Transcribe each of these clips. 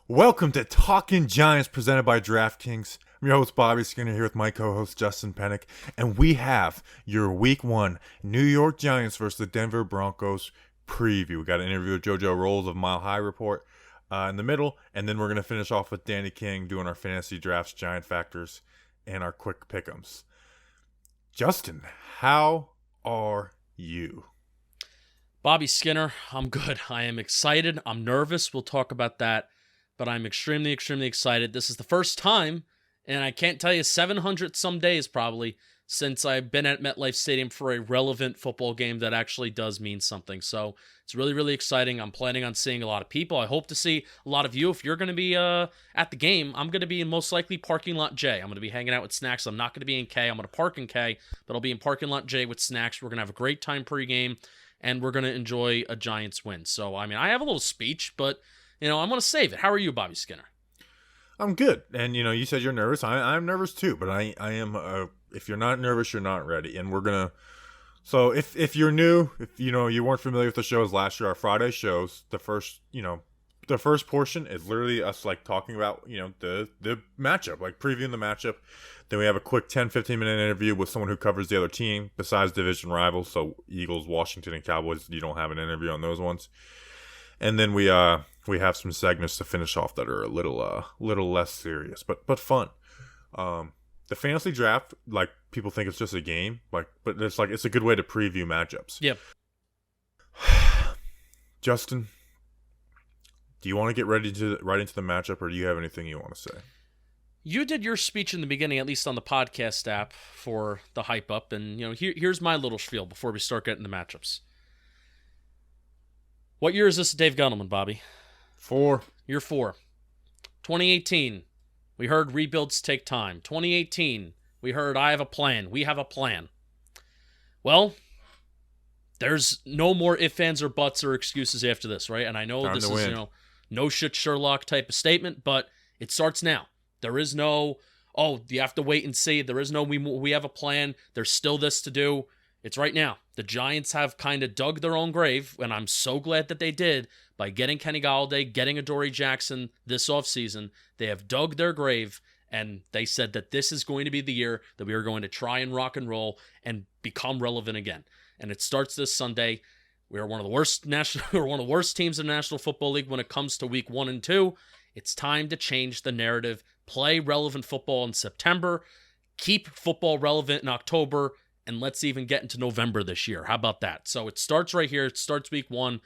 Welcome to Talking Giants presented by DraftKings. I'm your host Bobby Skinner here with my co-host Justin Pennick, and we have your Week 1 New York Giants versus the Denver Broncos preview. We got an interview with JoJo Rowles of Mile High Report in the middle, and then we're going to finish off with Danny King doing our fantasy drafts, Giant factors, and our quick pick'ems. Justin, how are you? Bobby Skinner, I'm good. I am excited. I'm nervous. We'll talk about that. But I'm extremely, extremely excited. This is the first time, and I can't tell you 700 some days probably, since I've been at MetLife Stadium for a relevant football game that actually does mean something. So it's really, really exciting. I'm planning on seeing a lot of people. I hope to see a lot of you. If you're going to be at the game, I'm going to be in most likely parking lot J. I'm going to be hanging out with Snacks. I'm not going to be in K. I'm going to park in K, but I'll be in parking lot J with Snacks. We're going to have a great time pregame, and we're going to enjoy a Giants win. So, I mean, I have a little speech, but I'm going to save it. How are you, Bobby Skinner? I'm good. And, you said you're nervous. I'm nervous too, but I am, if you're not nervous, you're not ready. And we're going to, so if you're new, if, you weren't familiar with the shows last year, our Friday shows, the first portion is literally us, like, talking about, the matchup, like previewing the matchup. Then we have a quick 10-15 minute interview with someone who covers the other team besides division rivals. So Eagles, Washington, and Cowboys, you don't have an interview on those ones. And then we have some segments to finish off that are a little less serious, but fun. The fantasy draft, like, people think it's just a game, but it's a good way to preview matchups. Yep. Justin, do you want to get right into the matchup, or do you have anything you want to say? You did your speech in the beginning, at least on the podcast app, for the hype up, and here's my little spiel before we start getting the matchups. What year is this Dave Gettleman, Bobby? 4. Year 4. 2018, we heard rebuilds take time. 2018, we heard I have a plan. We have a plan. Well, there's no more ifs, ands, or buts or excuses after this, right? And I know this is, no shit Sherlock type of statement, but it starts now. There is no, you have to wait and see. There is no, we have a plan. There's still this to do. It's right now. The Giants have kind of dug their own grave, and I'm so glad that they did, by getting Kenny Golladay, getting Adoree Jackson this offseason. They have dug their grave, and they said that this is going to be the year that we are going to try and rock and roll and become relevant again. And it starts this Sunday. We are one of the worst teams in the National Football League when it comes to week 1 and 2. It's time to change the narrative. Play relevant football in September. Keep football relevant in October. And let's even get into November this year. How about that? So it starts right here. It starts week 1.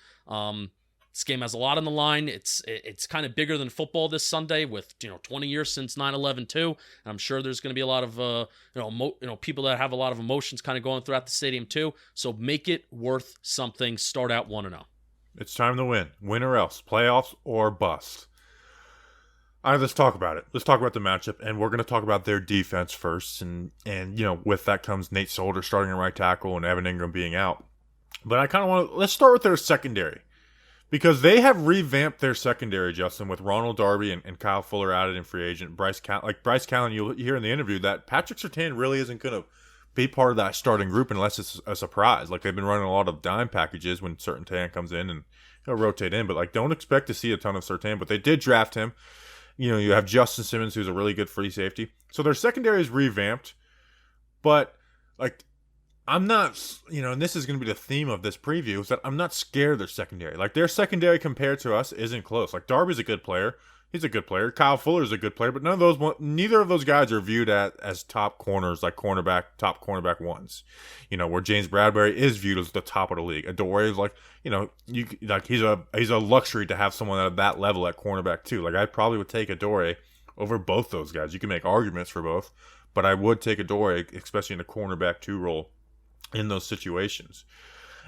This game has a lot on the line. It's kind of bigger than football this Sunday, with 20 years since 9/11 too. And I'm sure there's going to be a lot of people that have a lot of emotions kind of going throughout the stadium too. So make it worth something. Start out 1-0. It's time to win or else, playoffs or bust. All right, let's talk about it. Let's talk about the matchup, and we're going to talk about their defense first. And with that comes Nate Solder starting at right tackle and Evan Ingram being out. But I kind of want to, let's start with their secondary, because they have revamped their secondary, Justin, with Ronald Darby and Kyle Fuller added in free agent. Bryce Callen, you'll hear in the interview that Patrick Surtain really isn't going to be part of that starting group unless it's a surprise. Like, they've been running a lot of dime packages when Surtain comes in, and he'll rotate in. But don't expect to see a ton of Surtain. But they did draft him. You have Justin Simmons, who's a really good free safety. So their secondary is revamped. But, I'm not, and this is going to be the theme of this preview, is that I'm not scared of their secondary. Their secondary compared to us isn't close. Darby's a good player. He's a good player. Kyle Fuller's a good player. But neither of those guys are viewed as top corners, top cornerback ones. Where James Bradbury is viewed as the top of the league. Adoree is he's a luxury to have someone at that level at cornerback too. I probably would take Adoree over both those guys. You can make arguments for both, but I would take Adoree, especially in the cornerback 2 role in those situations.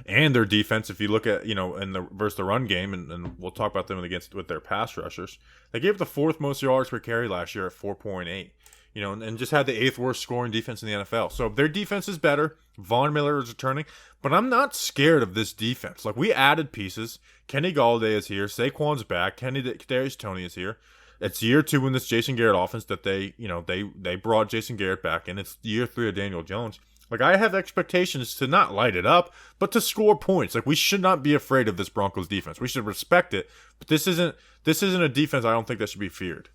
And their defense, if you look at, versus the run game, and we'll talk about them with their pass rushers, they gave the 4th most yards per carry last year at 4.8, and just had the 8th worst scoring defense in the NFL. So their defense is better. Von Miller is returning, but I'm not scared of this defense. We added pieces. Kenny Golladay is here. Saquon's back. Kadarius Toney is here. It's year 2 in this Jason Garrett offense that they brought Jason Garrett back in. It's year 3 of Daniel Jones. Like, I have expectations to not light it up, but to score points. Like, we should not be afraid of this Broncos defense. We should respect it, but this isn't a defense I don't think that should be feared.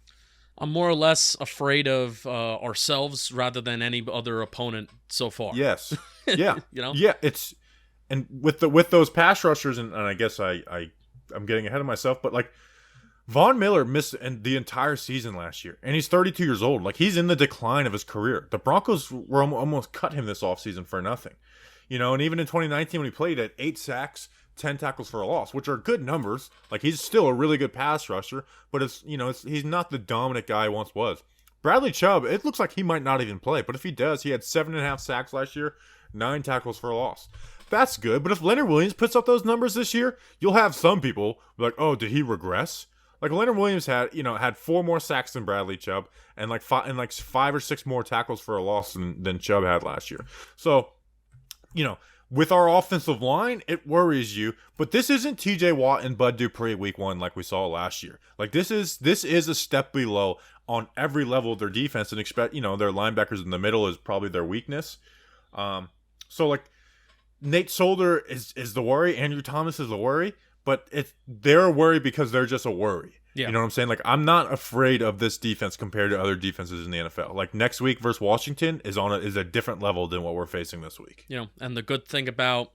I'm more or less afraid of ourselves rather than any other opponent so far. Yes. Yeah. You know? Yeah, and with those pass rushers, and I guess I'm getting ahead of myself, but like Von Miller missed the entire season last year, and he's 32 years old. Like, he's in the decline of his career. The Broncos were almost cut him this offseason for nothing. You know, and even in 2019 when he played at 8 sacks, 10 tackles for a loss, which are good numbers. Like, he's still a really good pass rusher, but he's not the dominant guy he once was. Bradley Chubb, it looks like he might not even play, but if he does, he had 7.5 sacks last year, 9 tackles for a loss. That's good, but if Leonard Williams puts up those numbers this year, you'll have some people like, oh, did he regress? Like, Leonard Williams had 4 more sacks than Bradley Chubb and like 5 or 6 more tackles for a loss than Chubb had last year. So, with our offensive line, it worries you, but this isn't TJ Watt and Bud Dupree week 1 like we saw last year. Like, this is a step below on every level of their defense, and expect, their linebackers in the middle is probably their weakness. So like, Nate Solder is the worry, Andrew Thomas is the worry, but they're a worry because they're just a worry. Yeah. You know what I'm saying? Like, I'm not afraid of this defense compared to other defenses in the NFL. Like, next week versus Washington is a different level than what we're facing this week. And the good thing about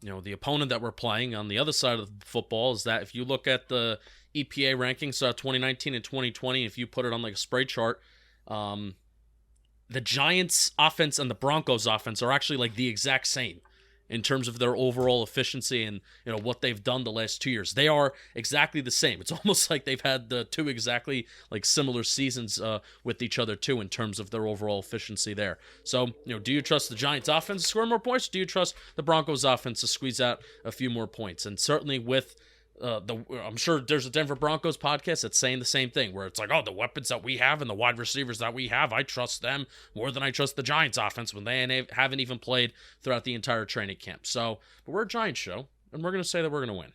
the opponent that we're playing on the other side of the football is that if you look at the EPA rankings 2019 and 2020, if you put it on like a spray chart, the Giants offense and the Broncos offense are actually like the exact same in terms of their overall efficiency and what they've done the last 2 years. They are exactly the same. It's almost like they've had the two exactly like similar seasons with each other too in terms of their overall efficiency there. So, do you trust the Giants offense to score more points? Or do you trust the Broncos offense to squeeze out a few more points? And certainly with I'm sure there's a Denver Broncos podcast that's saying the same thing, where it's like, oh, the weapons that we have and the wide receivers that we have, I trust them more than I trust the Giants offense when they haven't even played throughout the entire training camp. So, but we're a Giants show, and we're going to say that we're going to win.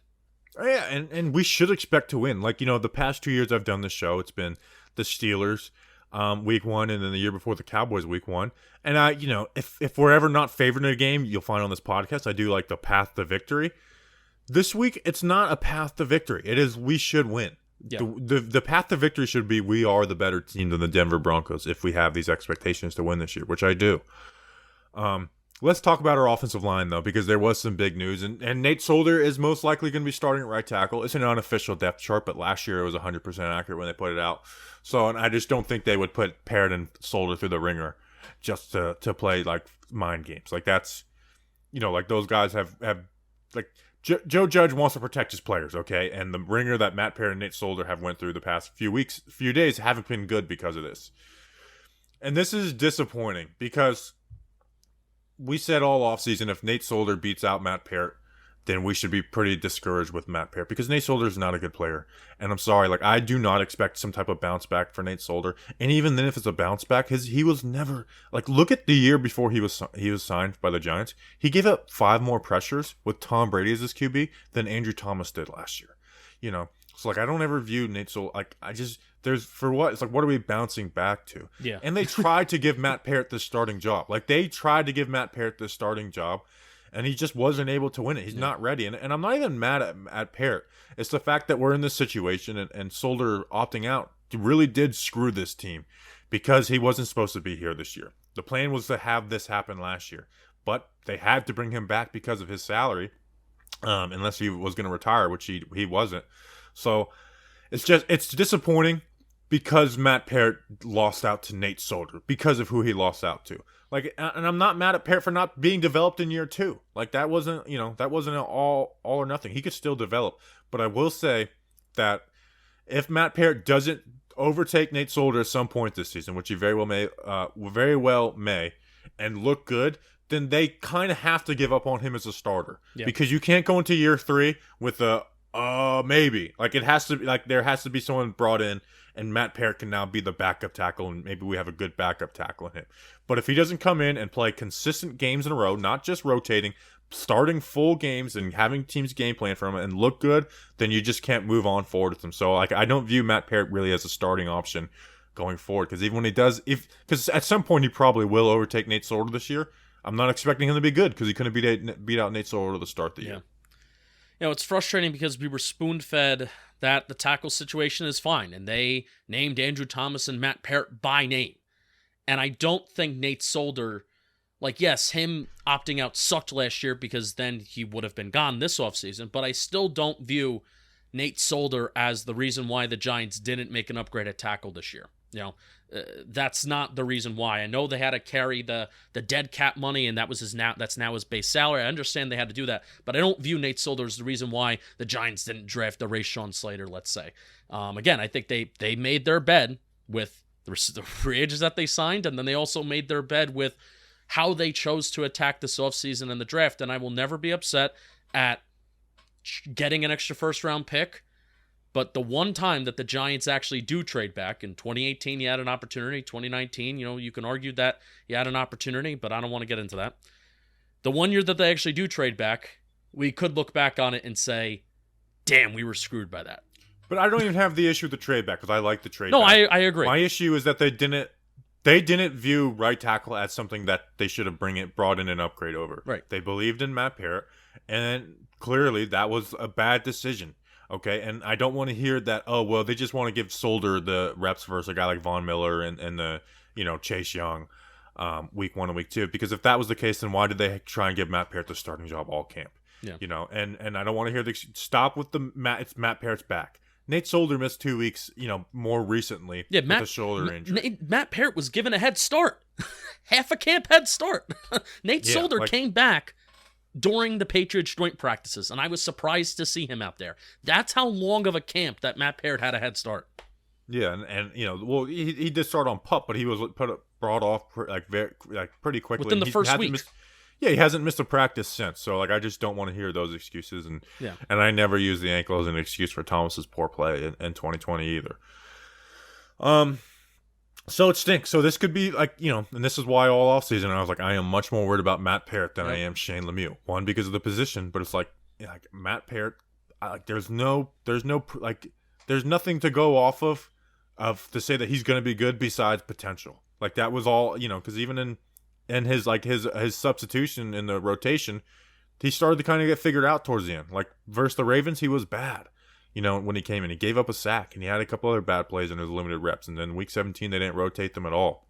Yeah, and we should expect to win. Like, the past 2 years I've done this show, it's been the Steelers week 1, and then the year before the Cowboys week 1. And if we're ever not favored in a game, you'll find on this podcast, I do like the path to victory. This week, it's not a path to victory. It is we should win. Yeah. The path to victory should be we are the better team than the Denver Broncos if we have these expectations to win this year, which I do. Let's talk about our offensive line, though, because there was some big news. And Nate Solder is most likely going to be starting at right tackle. It's an unofficial depth chart, but last year it was 100% accurate when they put it out. So, and I just don't think they would put Parrott and Solder through the ringer just to play, like, mind games. Like, that's, like those guys have like, Joe Judge wants to protect his players, okay? And the ringer that Matt Parrott and Nate Solder have went through the past few days haven't been good because of this. And this is disappointing because we said all offseason if Nate Solder beats out Matt Parrott, then we should be pretty discouraged with Matt Parrott because Nate Solder is not a good player. And I'm sorry, like, I do not expect some type of bounce back for Nate Solder. And even then, if it's a bounce back, he was never, like, look at the year before he was signed by the Giants. He gave up 5 more pressures with Tom Brady as his QB than Andrew Thomas did last year. So like, I don't ever view Nate Solder, like, there's, for what? It's like, what are we bouncing back to? Yeah. And they tried to give Matt Parrott this starting job. Like, they tried to give Matt Parrott this starting job, and he just wasn't able to win it. He's not ready. And I'm not even mad at Parrott. It's the fact that we're in this situation, and Solder opting out really did screw this team because he wasn't supposed to be here this year. The plan was to have this happen last year, but they had to bring him back because of his salary, unless he was going to retire, which he wasn't. So it's disappointing because Matt Parrott lost out to Nate Solder because of who he lost out to. Like, and I'm not mad at Parrott for not being developed in year 2. Like, that wasn't an all or nothing. He could still develop. But I will say that if Matt Parrott doesn't overtake Nate Solder at some point this season, which he very well may, and look good, then they kind of have to give up on him as a starter. Yeah. Because you can't go into year 3 with a maybe. Like, it has to be, like, there has to be someone brought in, and Matt Parrott can now be the backup tackle, and maybe we have a good backup tackle in him. But if he doesn't come in and play consistent games in a row, not just rotating, starting full games and having teams game plan for him and look good, then you just can't move on forward with him. So, like, I don't view Matt Parrott really as a starting option going forward, because even when he does, because at some point he probably will overtake Nate Solder this year, I'm not expecting him to be good because he couldn't beat out Nate Solder to start the year. It's frustrating because we were spoon-fed that the tackle situation is fine, and they named Andrew Thomas and Matt Parrott by name. And I don't think Nate Solder, yes, him opting out sucked last year because then he would have been gone this offseason, but I still don't view Nate Solder as the reason why the Giants didn't make an upgrade at tackle this year. That's not the reason why. I know they had to carry the dead cap money, and that's now his base salary. I understand they had to do that, but I don't view Nate Solder as the reason why the Giants didn't draft the Rashawn Slater, let's say. Again, I think they made their bed with the free agents that they signed, and then they also made their bed with how they chose to attack this offseason and the draft, and I will never be upset at getting an extra first-round pick. But the one time that the Giants actually do trade back, in 2018 you had an opportunity, 2019, you can argue that you had an opportunity, but I don't want to get into that. The one year that they actually do trade back, we could look back on it and say, damn, we were screwed by that. But I don't even have the issue with the trade back because I like the trade back. No, I agree. My issue is that they didn't view right tackle as something that they should have brought in an upgrade over. Right. They believed in Matt Parrott, and clearly that was a bad decision. Okay, and I don't want to hear that, they just want to give Solder the reps versus a guy like Von Miller and the, Chase Young week 1 and week 2. Because if that was the case, then why did they try and give Matt Parrott the starting job all camp? Yeah. And I don't want to hear stop with it's Matt Parrott's back. Nate Solder missed 2 weeks, more recently with a shoulder injury. Matt Parrott was given a head start. Half a camp head start. Nate Solder came back during the Patriots joint practices, and I was surprised to see him out there. That's how long of a camp that Matt Parrott had a head start. Yeah, and he did start on PUP, but he was brought off pretty quickly within the first week. He hasn't missed a practice since. So I just don't want to hear those excuses, and I never use the ankle as an excuse for Thomas's poor play in 2020 either. So it stinks. So this could be and this is why all offseason I was like, I am much more worried about Matt Parrott than I am Shane Lemieux. One, because of the position, but it's Matt Parrott, there's nothing to go off of to say that he's going to be good besides potential. That was all, because even in his substitution in the rotation, he started to kind of get figured out towards the end. Versus the Ravens, he was bad. When he came in, he gave up a sack, and he had a couple other bad plays in his limited reps. And then week 17, they didn't rotate them at all.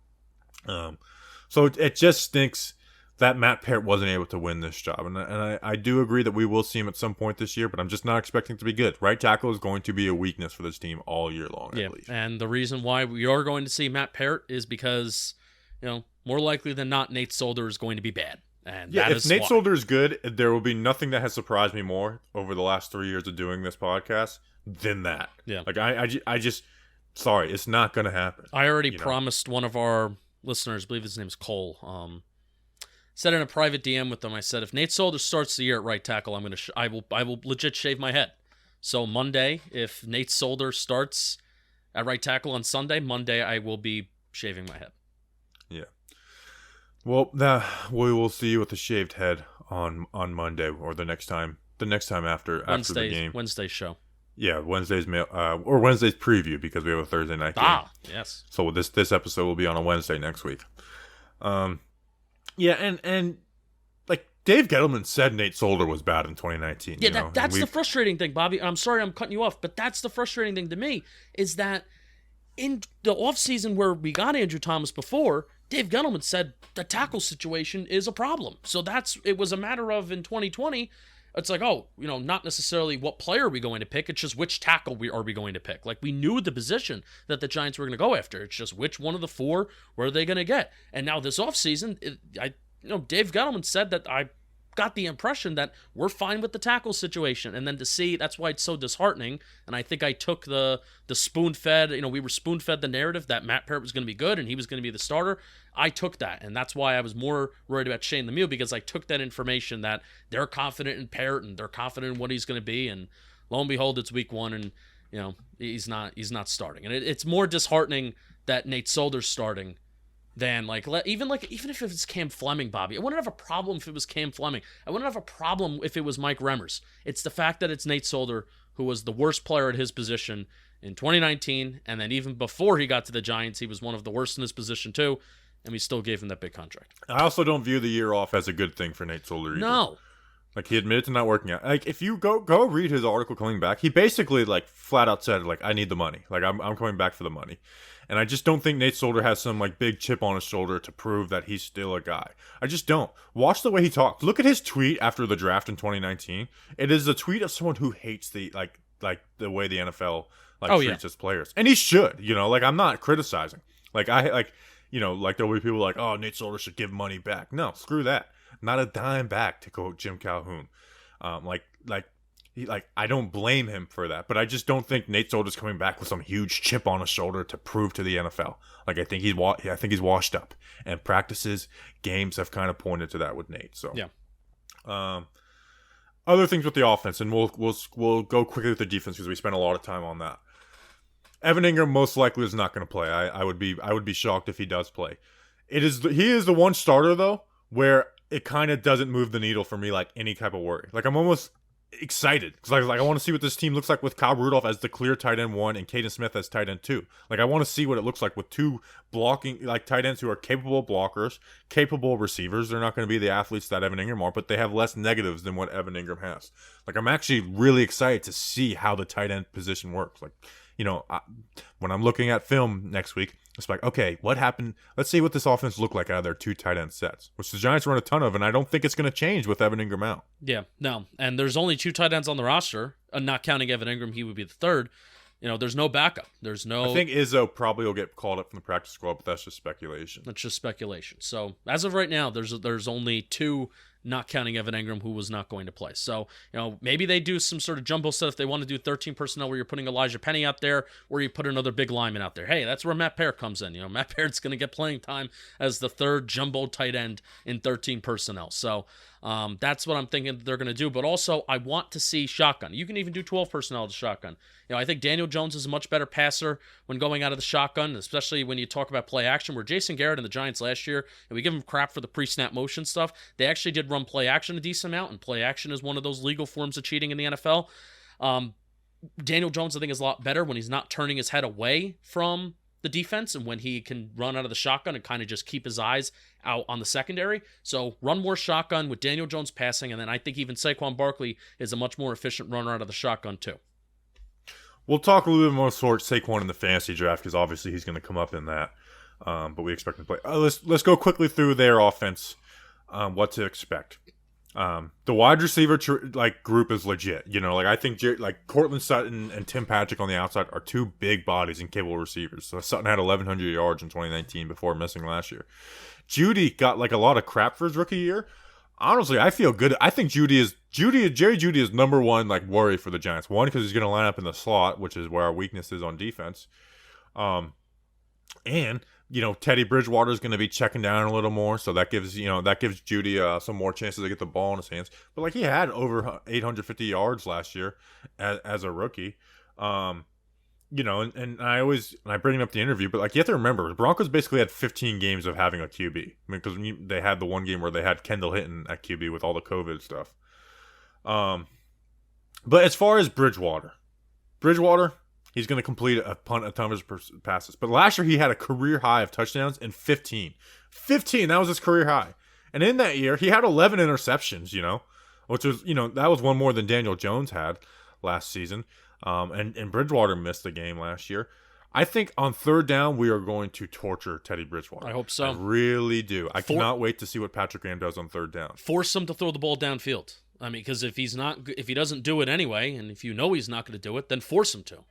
So it just stinks that Matt Parrott wasn't able to win this job. And I do agree that we will see him at some point this year, but I'm just not expecting it to be good. Right tackle is going to be a weakness for this team all year long, I believe. And the reason why we are going to see Matt Parrott is because, more likely than not, Nate Solder is going to be bad. And if Nate Solder is good, there will be nothing that has surprised me more over the last 3 years of doing this podcast than that. Yeah. I just, sorry, it's not going to happen. I already promised one of our listeners, I believe his name is Cole, said in a private DM with them, I said, if Nate Solder starts the year at right tackle, I will legit shave my head. So Monday, if Nate Solder starts at right tackle on Sunday, Monday I will be shaving my head. Yeah. Well, we will see you with a shaved head on Monday or the next time after the game. Wednesday's show. Yeah, Wednesday's or Wednesday's preview because we have a Thursday night game. Yes. So this episode will be on a Wednesday next week. Yeah, and Dave Gettleman said Nate Solder was bad in 2019. Yeah, that's the frustrating thing, Bobby. I'm sorry I'm cutting you off, but that's the frustrating thing to me is that in the offseason where we got Andrew Thomas before, Dave Gettleman said the tackle situation is a problem. So it was a matter of in 2020, it's not necessarily what player are we going to pick. It's just which tackle are we going to pick. We knew the position that the Giants were going to go after. It's just which one of the four were they going to get. And now this offseason, Dave Gettleman said that I got the impression that we're fine with the tackle situation. And then to see, that's why it's so disheartening. And I think I took the spoon-fed, we were spoon-fed the narrative that Matt Parrott was going to be good and he was going to be the starter. I took that, and that's why I was more worried about Shane Lemieux, because I took that information that they're confident in Parrott and they're confident in what he's going to be, and lo and behold, it's week 1, and he's not starting. And it's more disheartening that Nate Solder's starting than even if it's Cam Fleming, Bobby. I wouldn't have a problem if it was Cam Fleming. I wouldn't have a problem if it was Mike Remmers. It's the fact that it's Nate Solder, who was the worst player at his position in 2019, and then even before he got to the Giants, he was one of the worst in his position too. and we still gave him that big contract. I also don't view the year off as a good thing for Nate Solder either. No. Like, he admitted to not working out. Like, if you go read his article coming back, he basically, like, flat out said, like, I need the money. Like, I'm coming back for the money. And I just don't think Nate Solder has some, like, big chip on his shoulder to prove that he's still a guy. I just don't. Watch the way he talks. Look at his tweet after the draft in 2019. It is a tweet of someone who hates the, like the way the NFL, treats its players. And he should, like, I'm not criticizing. Like, like there'll be people like, oh, Nate Solder should give money back. No, screw that. Not a dime back, to quote Jim Calhoun. I don't blame him for that, but I just don't think Nate Solder's coming back with some huge chip on his shoulder to prove to the NFL. Like, I think he's washed up, and practices, games have kind of pointed to that with Nate. So yeah. Other things with the offense, and we'll go quickly with the defense because we spent a lot of time on that. Evan Ingram most likely is not going to play. I would be shocked if he does play. He is the one starter though where it kind of doesn't move the needle for me like any type of worry. Like, I'm almost excited because I want to see what this team looks like with Kyle Rudolph as the clear tight end 1 and Caden Smith as tight end 2. Like, I want to see what it looks like with two blocking like tight ends who are capable blockers, capable receivers. They're not going to be the athletes that Evan Ingram are, but they have less negatives than what Evan Ingram has. Like, I'm actually really excited to see how the tight end position works. Like, when I'm looking at film next week, it's like, okay, what happened? Let's see what this offense looked like out of their 2 tight end sets, which the Giants run a ton of, and I don't think it's going to change with Evan Ingram out. Yeah, no. And there's only 2 tight ends on the roster, not counting Evan Ingram. He would be the third. There's no backup. There's no... I think Izzo probably will get called up from the practice squad, but that's just speculation. That's just speculation. So, as of right now, there's only 2, not counting Evan Ingram, who was not going to play. So, maybe they do some sort of jumbo set if they want to do 13 personnel where you're putting Elijah Penny out there, or you put another big lineman out there. Hey, that's where Matt Peart comes in. Matt Peart's going to get playing time as the third jumbo tight end in 13 personnel. So, that's what I'm thinking they're going to do. But also, I want to see shotgun. You can even do 12 personnel to shotgun. I think Daniel Jones is a much better passer when going out of the shotgun, especially when you talk about play action, where Jason Garrett and the Giants last year, and we give them crap for the pre-snap motion stuff, they actually did run play action a decent amount, and play action is one of those legal forms of cheating in the NFL. Daniel Jones, I think, is a lot better when he's not turning his head away from the defense and when he can run out of the shotgun and kind of just keep his eyes out on the secondary. So run more shotgun with Daniel Jones passing, and then I think even Saquon Barkley is a much more efficient runner out of the shotgun too. We'll talk a little bit more sort Saquon in the fantasy draft because obviously he's going to come up in that, but we expect him to play. Let's go quickly through their offense, what to expect. The wide receiver group is legit. I think Cortland Sutton and Tim Patrick on the outside are 2 big bodies and capable receivers. So Sutton had 1,100 yards in 2019 before missing last year. Judy got a lot of crap for his rookie year. Honestly, I feel good. I think Jerry Judy is number 1 worry for the Giants. 1, because he's going to line up in the slot, which is where our weakness is on defense. And Teddy Bridgewater is going to be checking down a little more, so that gives Judy some more chances to get the ball in his hands. But he had over 850 yards last year as a rookie. And I bring up the interview, but you have to remember, the Broncos basically had 15 games of having a QB because they had the one game where they had Kendall Hinton at QB with all the COVID stuff. But as far as Bridgewater, he's going to complete a ton of his passes. But last year he had a career high of touchdowns in 15. 15, that was his career high. And in that year, he had 11 interceptions, which was, that was one more than Daniel Jones had last season. And Bridgewater missed the game last year. I think on 3rd down, we are going to torture Teddy Bridgewater. I hope so. I really do. I cannot wait to see what Patrick Graham does on 3rd down. Force him to throw the ball downfield. I mean, because if he doesn't do it anyway, and if he's not going to do it, then force him to.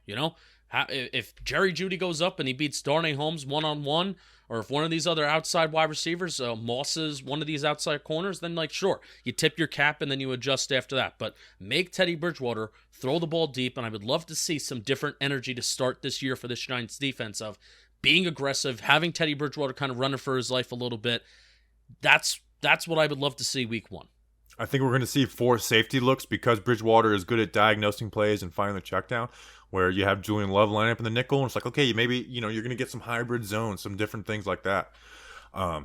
If Jerry Judy goes up and he beats Darnay Holmes 1-on-1, or if one of these other outside wide receivers, Moss is one of these outside corners, then sure, you tip your cap and then you adjust after that. But make Teddy Bridgewater throw the ball deep, and I would love to see some different energy to start this year for this Giants defense of being aggressive, having Teddy Bridgewater kind of running for his life a little bit. That's what I would love to see week 1. I think we're going to see 4 safety looks because Bridgewater is good at diagnosing plays and finding the check down, where you have Julian Love line up in the nickel, and it's okay, maybe, you're going to get some hybrid zones, some different things like that. I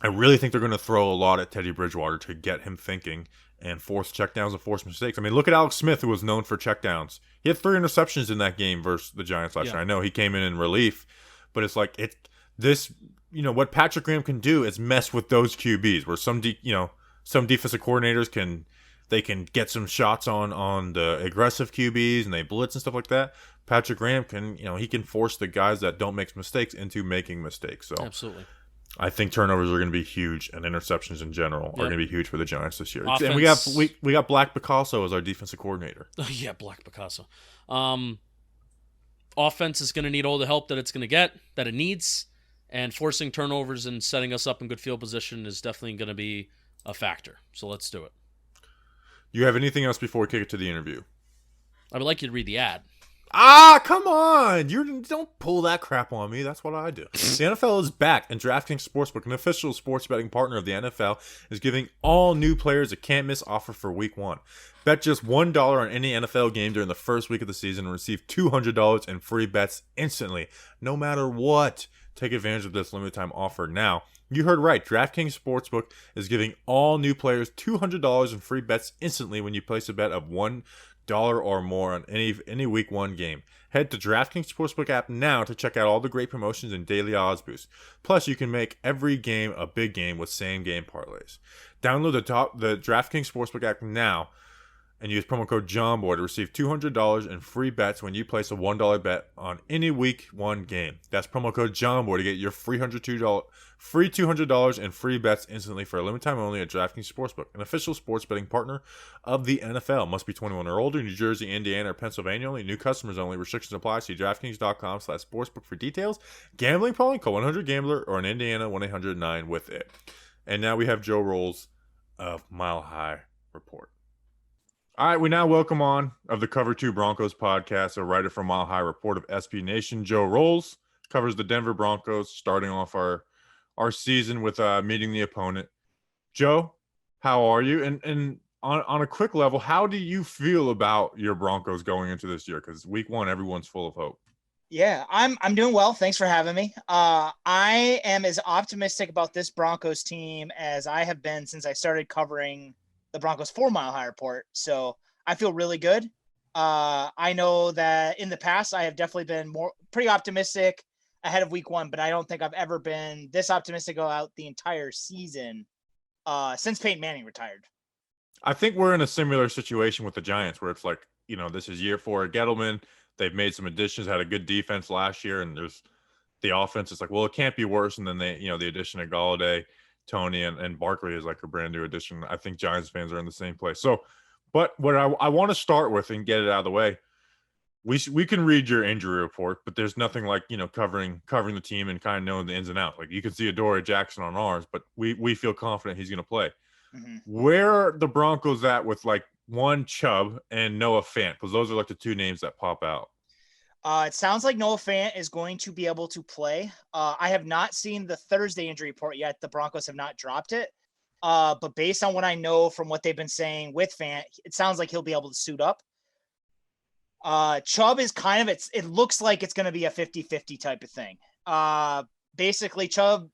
really think they're going to throw a lot at Teddy Bridgewater to get him thinking and force checkdowns and force mistakes. I mean, look at Alex Smith, who was known for checkdowns. He had 3 interceptions in that game versus the Giants last year. I know he came in relief, but it's this, what Patrick Graham can do is mess with those QBs where some defensive coordinators can get some shots on the aggressive QBs and they blitz and stuff like that. Patrick Graham can, he can force the guys that don't make mistakes into making mistakes. So Absolutely. I think turnovers are going to be huge, and interceptions in general are going to be huge for the Giants this year. Offense. And we got Black Picasso as our defensive coordinator. Yeah, Black Picasso. Offense is going to need all the help that it's going to get, that it needs, and forcing turnovers and setting us up in good field position is definitely going to be a factor. So let's do it. You have anything else before we kick it to the interview? I would like you to read the ad. Come on. Don't pull that crap on me. That's what I do. The NFL is back, and DraftKings Sportsbook, an official sports betting partner of the NFL, is giving all new players a can't-miss offer for Week 1. Bet just $1 on any NFL game during the first week of the season and receive $200 in free bets instantly, no matter what. Take advantage of this limited-time offer now. You heard right. DraftKings Sportsbook is giving all new players $200 in free bets instantly when you place a bet of $1 or more on any Week 1 game. Head to DraftKings Sportsbook app now to check out all the great promotions and daily odds boosts. Plus, you can make every game a big game with same-game parlays. Download the DraftKings Sportsbook app now and use promo code JOHNBOY to receive $200 in free bets when you place a $1 bet on any Week 1 game. That's promo code JOHNBOY to get your free $200 in free bets instantly for a limited time only at DraftKings Sportsbook, an official sports betting partner of the NFL. Must be 21 or older. New Jersey, Indiana, or Pennsylvania only. New customers only. Restrictions apply. See DraftKings.com/sportsbook for details. Gambling problem? Call 1-800-GAMBLER or in Indiana 1-800-9-WITH-IT. And now we have Joe Rowles of Mile High Report. All right, we now welcome on of the Cover 2 Broncos podcast, a writer from Mile High Report of SB Nation, Joe Rowles, covers the Denver Broncos, starting off our season with meeting the opponent. Joe, how are you? And on a quick level, how do you feel about your Broncos going into this year? Because Week 1, everyone's full of hope. Yeah, I'm doing well. Thanks for having me. I am as optimistic about this Broncos team as I have been since I started covering the Broncos 4 Mile High Report. So I feel really good. I know that in the past, I have definitely been pretty optimistic ahead of Week 1, but I don't think I've ever been this optimistic about the entire season since Peyton Manning retired. I think we're in a similar situation with the Giants where it's like, this is year 4 of Gettleman. They've made some additions, had a good defense last year, and there's the offense. It's like, well, it can't be worse. And then the addition of Galladay, Tony, and Barkley is like a brand new addition. I think Giants fans are in the same place. So, but what I want to start with and get it out of the way, we can read your injury report, but there's nothing like, covering the team and kind of knowing the ins and outs. Like you can see Adoree Jackson on ours, but we feel confident he's going to play. Mm-hmm. Where are the Broncos at with like one Chubb and Noah Fant? Because those are like the two names that pop out. It sounds like Noah Fant is going to be able to play. I have not seen the Thursday injury report yet. The Broncos have not dropped it. But based on what I know from what they've been saying with Fant, it sounds like he'll be able to suit up. Chubb is kind of, it looks like it's going to be a 50-50 type of thing. Basically, Chubb,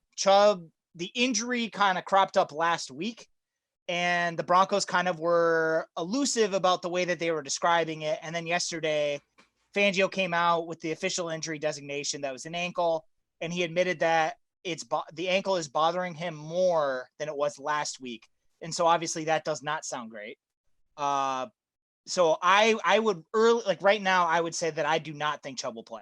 the injury kind of cropped up last week, and the Broncos kind of were elusive about the way that they were describing it. And then yesterday, Fangio came out with the official injury designation that was an ankle, and he admitted that the ankle is bothering him more than it was last week. And so obviously that does not sound great. So I would right now, I would say that I do not think Chubb will play.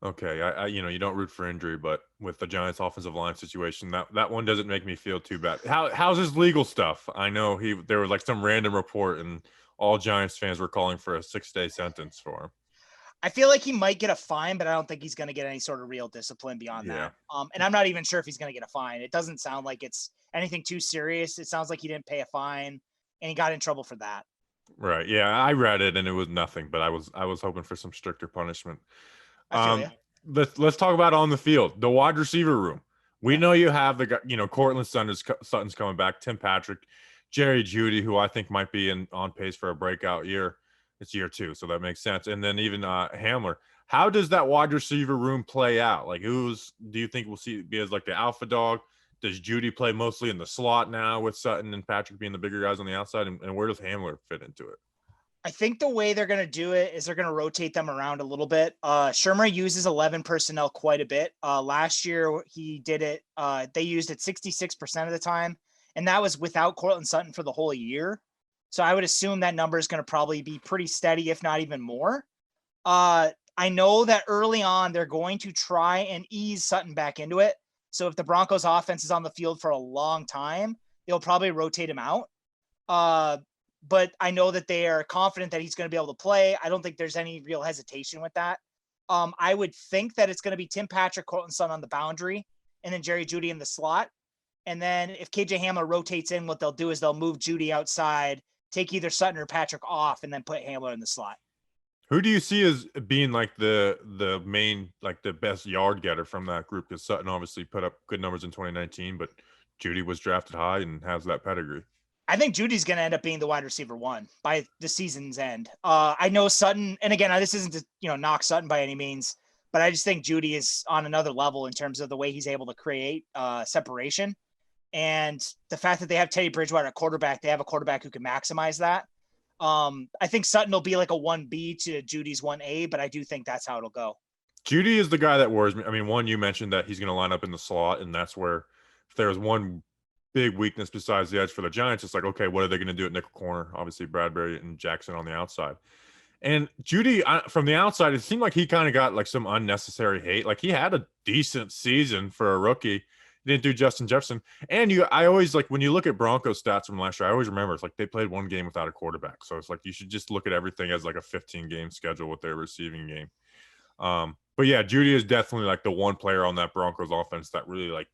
Okay. I you don't root for injury, but with the Giants offensive line situation, that one doesn't make me feel too bad. How's his legal stuff? I know there was like some random report and all Giants fans were calling for a 6-day sentence for him. I feel like he might get a fine, but I don't think he's going to get any sort of real discipline beyond that. And I'm not even sure if he's going to get a fine. It doesn't sound like it's anything too serious. It sounds like he didn't pay a fine and he got in trouble for that. Right. Yeah. I read it and it was nothing, but I was hoping for some stricter punishment. Let's talk about on the field, the wide receiver room. We know you have Cortland Sutton's coming back, Tim Patrick, Jerry Judy, who I think might be on pace for a breakout year. It's year 2, so that makes sense. And then even Hamler. How does that wide receiver room play out? Like, do you think we'll see be as like the alpha dog? Does Judy play mostly in the slot now with Sutton and Patrick being the bigger guys on the outside? And where does Hamler fit into it? I think the way they're going to do it is they're going to rotate them around a little bit. Shermer uses 11 personnel quite a bit. Last year he did it. They used it 66% of the time, and that was without Cortland Sutton for the whole year. So I would assume that number is going to probably be pretty steady, if not even more. I know that early on they're going to try and ease Sutton back into it. So if the Broncos offense is on the field for a long time, they'll probably rotate him out. But I know that they are confident that he's going to be able to play. I don't think there's any real hesitation with that. I would think that it's going to be Tim Patrick, Cortland Sutton on the boundary, and then Jerry Judy in the slot. And then if KJ Hamler rotates in, what they'll do is they'll move Judy outside, take either Sutton or Patrick off, and then put Hamler in the slot. Who do you see as being like the main, like the best yard getter from that group? Because Sutton obviously put up good numbers in 2019, but Judy was drafted high and has that pedigree. I think Judy's going to end up being the wide receiver 1 by the season's end. I know Sutton, and again, this isn't to knock Sutton by any means, but I just think Judy is on another level in terms of the way he's able to create separation. And the fact that they have Teddy Bridgewater at quarterback, they have a quarterback who can maximize that. I think Sutton will be like a 1B to Judy's 1A, but I do think that's how it'll go. Judy is the guy that worries me. I mean, one, you mentioned that he's going to line up in the slot, and that's where if there was one big weakness besides the edge for the Giants, it's like, okay, what are they going to do at nickel corner? Obviously, Bradbury and Jackson on the outside. And Judy, from the outside, it seemed like he kind of got like some unnecessary hate. Like he had a decent season for a rookie. He didn't do Justin Jefferson. And I always like when you look at Broncos stats from last year, I always remember it's like they played one game without a quarterback. So it's like you should just look at everything as like a 15-game schedule with their receiving game. But yeah, Judy is definitely like the one player on that Broncos offense that really like,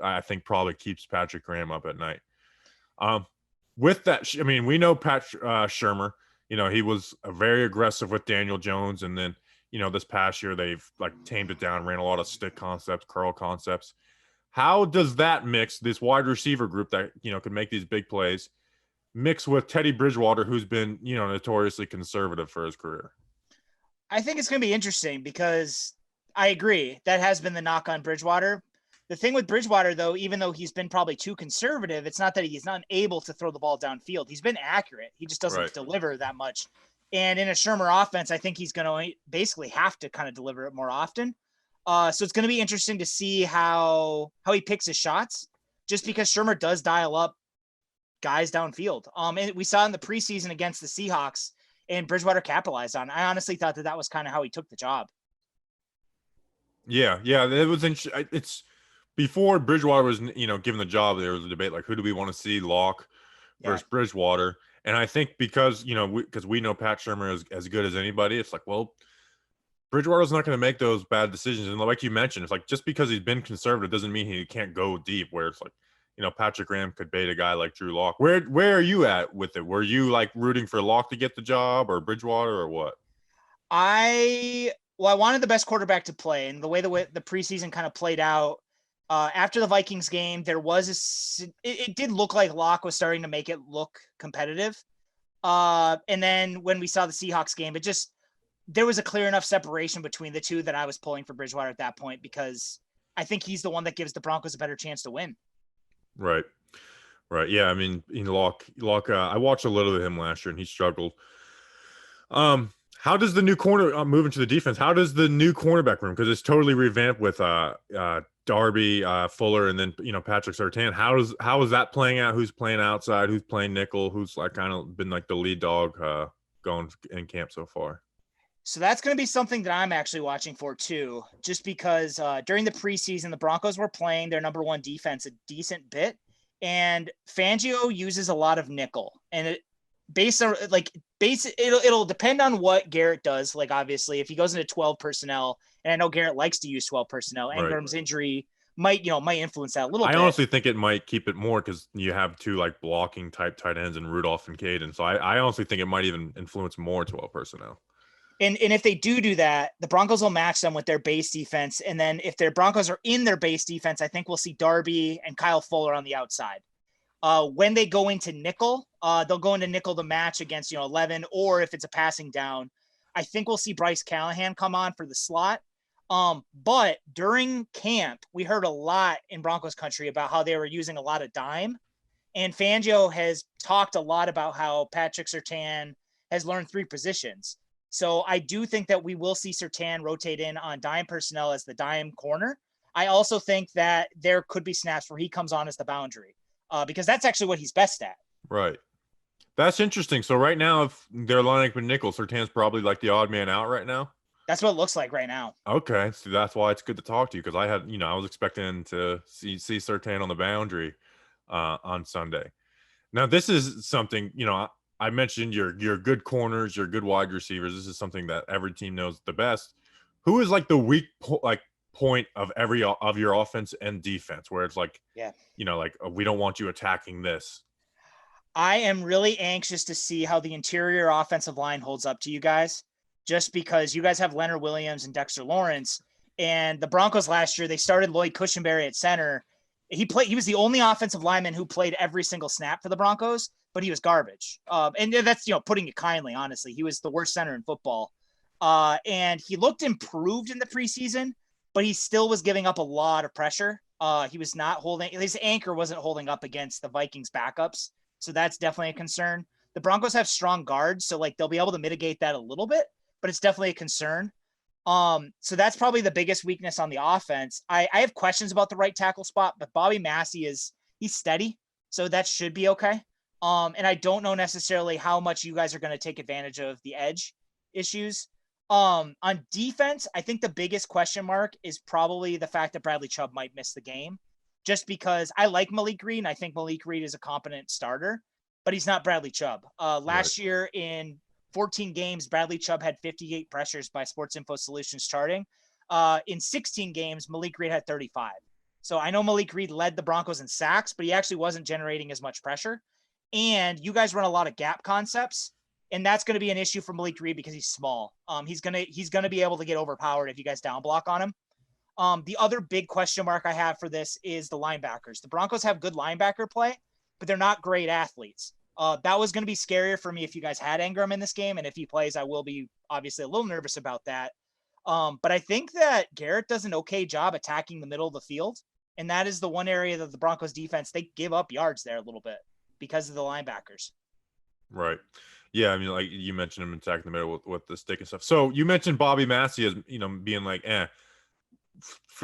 I think probably keeps Patrick Graham up at night. With that, I mean, we know Shermer, he was very aggressive with Daniel Jones. And then, this past year, they've like tamed it down, ran a lot of stick concepts, curl concepts. How does that mix, this wide receiver group that, can make these big plays, mix with Teddy Bridgewater, who's been, notoriously conservative for his career? I think it's going to be interesting because I agree that has been the knock on Bridgewater. The thing with Bridgewater, though, even though he's been probably too conservative, it's not that he's not able to throw the ball downfield. He's been accurate. He just doesn't deliver that much. And in a Shermer offense, I think he's going to basically have to kind of deliver it more often. So it's going to be interesting to see how he picks his shots, just because Shermer does dial up guys downfield. And we saw in the preseason against the Seahawks, and Bridgewater capitalized on it. I honestly thought that was kind of how he took the job. Yeah, it was interesting. It's before Bridgewater was, given the job, there was a debate like, who do we want to see, Locke versus Bridgewater? And I think because, because we know Pat Shermer is as good as anybody, it's like, well, Bridgewater's not going to make those bad decisions. And like you mentioned, it's like just because he's been conservative doesn't mean he can't go deep, where it's like, Patrick Graham could bait a guy like Drew Lock. Where are you at with it? Were you like rooting for Lock to get the job or Bridgewater or what? I wanted the best quarterback to play, and the way the preseason kind of played out, after the Vikings game, there was it did look like Locke was starting to make it look competitive. And then when we saw the Seahawks game, there was a clear enough separation between the two that I was pulling for Bridgewater at that point, because I think he's the one that gives the Broncos a better chance to win. Right. Yeah. I mean, Locke, I watched a little of him last year and he struggled. How does the new corner move into the defense? How does the new cornerback room? Because it's totally revamped with Darby, Fuller, and then Patrick Surtain. How is that playing out? Who's playing outside? Who's playing nickel? Who's like kind of been like the lead dog going in camp so far? So that's going to be something that I'm actually watching for too, just because during the preseason, the Broncos were playing their number one defense a decent bit, and Fangio uses a lot of nickel, and it'll depend on what Garrett does. Like, obviously, if he goes into 12 personnel, and I know Garrett likes to use 12 personnel, Ingram's injury might influence that a little bit. I honestly think it might keep it more because you have two like blocking type tight ends in Rudolph and Caden. So I honestly think it might even influence more 12 personnel. And if they do that, the Broncos will match them with their base defense. And then if their Broncos are in their base defense, I think we'll see Darby and Kyle Fuller on the outside. When they go into nickel, they'll go into nickel to match against 11, or if it's a passing down, I think we'll see Bryce Callahan come on for the slot. But during camp, we heard a lot in Broncos country about how they were using a lot of dime. And Fangio has talked a lot about how Patrick Surtain has learned 3 positions. So I do think that we will see Surtain rotate in on dime personnel as the dime corner. I also think that there could be snaps where he comes on as the boundary because that's actually what he's best at. Right. That's interesting. So right now, if they're lining up with nickel, Surtain's probably like the odd man out right now. That's what it looks like right now. Okay, so that's why it's good to talk to you because I was expecting to see Surtain on the boundary on Sunday. Now this is something I mentioned your good corners, your good wide receivers. This is something that every team knows the best. Who is like the weak point of every of your offense and defense where it's like, we don't want you attacking this. I am really anxious to see how the interior offensive line holds up to you guys, just because you guys have Leonard Williams and Dexter Lawrence, and the Broncos last year, they started Lloyd Cushenberry at center. He was the only offensive lineman who played every single snap for the Broncos, but he was garbage. And that's, putting it kindly, honestly. He was the worst center in football. And he looked improved in the preseason, but he still was giving up a lot of pressure. He was not holding, his anchor wasn't holding up against the Vikings backups. So that's definitely a concern. The Broncos have strong guards, so they'll be able to mitigate that a little bit, but it's definitely a concern. So that's probably the biggest weakness on the offense. I have questions about the right tackle spot, but Bobby Massey he's steady, so that should be okay. And I don't know necessarily how much you guys are going to take advantage of the edge issues. On defense, I think the biggest question mark is probably the fact that Bradley Chubb might miss the game, just because I like Malik Reed. I think Malik Reed is a competent starter, but he's not Bradley Chubb. Last year in 14 games, Bradley Chubb had 58 pressures by Sports Info Solutions charting. In 16 games, Malik Reed had 35. So I know Malik Reed led the Broncos in sacks, but he actually wasn't generating as much pressure. And you guys run a lot of gap concepts, and that's going to be an issue for Malik Reed because he's small. He's gonna be able to get overpowered if you guys down block on him. The other big question mark I have for this is the linebackers. The Broncos have good linebacker play, but they're not great athletes. That was going to be scarier for me if you guys had Ingram in this game. And if he plays, I will be obviously a little nervous about that. But I think that Garrett does an okay job attacking the middle of the field. And that is the one area that the Broncos defense, they give up yards there a little bit because of the linebackers. Right. Yeah. I mean, like you mentioned him attacking the middle with the stick and stuff. So you mentioned Bobby Massey as, being like,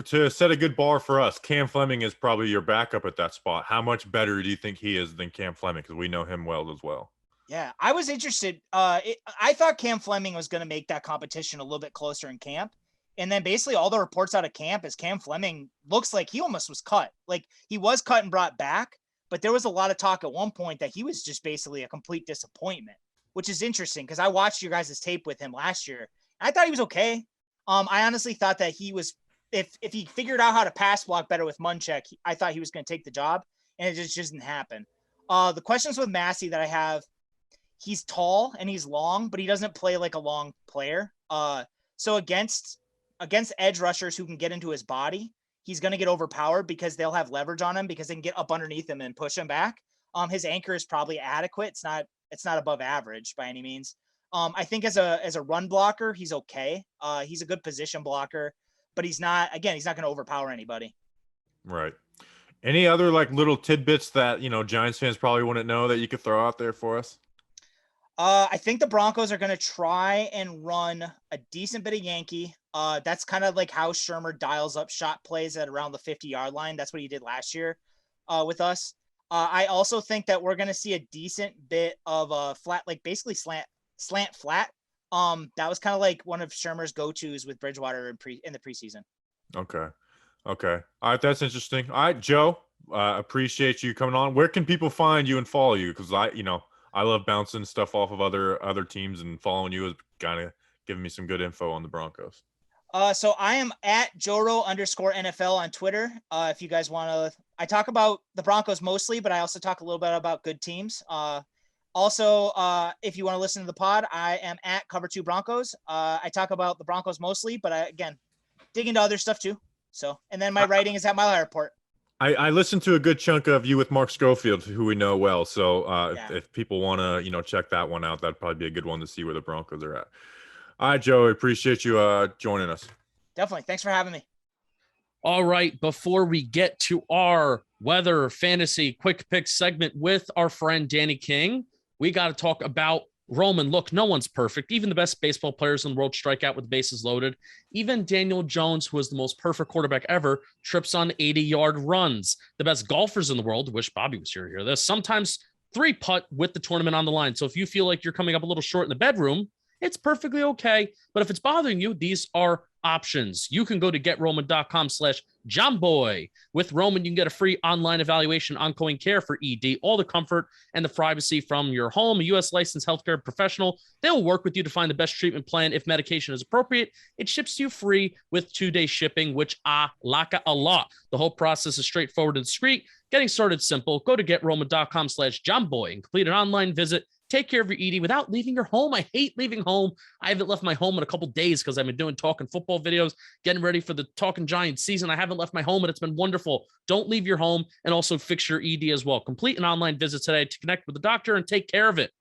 to set a good bar for us. Cam Fleming is probably your backup at that spot. How much better do you think he is than Cam Fleming? Because we know him well as well. Yeah, I was interested. I thought Cam Fleming was going to make that competition a little bit closer in camp. And then basically all the reports out of camp is Cam Fleming looks like he almost was cut. Like he was cut and brought back, but there was a lot of talk at one point that he was just basically a complete disappointment, which is interesting because I watched your guys' tape with him last year. I thought he was okay. I honestly thought that he was, if he figured out how to pass block better with Munchak, I thought he was going to take the job, and it just didn't happen. The questions with Massey that I have, he's tall and he's long, but he doesn't play like a long player. So against edge rushers who can get into his body, he's going to get overpowered because they'll have leverage on him because they can get up underneath him and push him back. His anchor is probably adequate. It's not above average by any means. I think as a run blocker, he's okay. He's a good position blocker, but he's not going to overpower anybody. Right. Any other like little tidbits that, Giants fans probably wouldn't know that you could throw out there for us? I think the Broncos are going to try and run a decent bit of Yankee. That's kind of like how Shermer dials up shot plays at around the 50-yard line. That's what he did last year with us. I also think that we're going to see a decent bit of a flat, like basically slant flat. That was kind of like one of Shermer's go-tos with Bridgewater in the preseason. Okay. All right. That's interesting. All right, Joe, appreciate you coming on. Where can people find you and follow you? Because I love bouncing stuff off of other teams, and following you is kind of giving me some good info on the Broncos. So I am at Joro_NFL on Twitter. If you guys want to, I talk about the Broncos mostly, but I also talk a little bit about good teams. Also, if you want to listen to the pod, I am at Cover2 Broncos. I talk about the Broncos mostly, but I, again, dig into other stuff too. So, and then my writing is at Mile High Report. I listened to a good chunk of you with Mark Schofield, who we know well. So if people want to, check that one out, that'd probably be a good one to see where the Broncos are at. All right, Joe, I appreciate you joining us. Definitely. Thanks for having me. All right. Before we get to our weather fantasy quick pick segment with our friend Danny King, we got to talk about Roman, look, no one's perfect. Even the best baseball players in the world strike out with bases loaded. Even Daniel Jones, who is the most perfect quarterback ever, trips on 80-yard runs. The best golfers in the world, wish Bobby was here to hear this, sometimes 3-putt with the tournament on the line. So if you feel like you're coming up a little short in the bedroom, it's perfectly okay. But if it's bothering you, these are options. You can go to GetRoman.com/JohnBoy. With Roman, you can get a free online evaluation, ongoing care for ED, all the comfort and the privacy from your home. A U.S. licensed healthcare professional. They'll work with you to find the best treatment plan if medication is appropriate. It ships you free with 2-day shipping, which laka Allah. The whole process is straightforward and discreet. Getting started simple. Go to GetRoman.com/JohnBoy and complete an online visit. Take care of your ED without leaving your home. I hate leaving home. I haven't left my home in a couple days because I've been doing talking football videos, getting ready for the Talking Giants season. I haven't left my home, and it's been wonderful. Don't leave your home, and also fix your ED as well. Complete an online visit today to connect with the doctor and take care of it.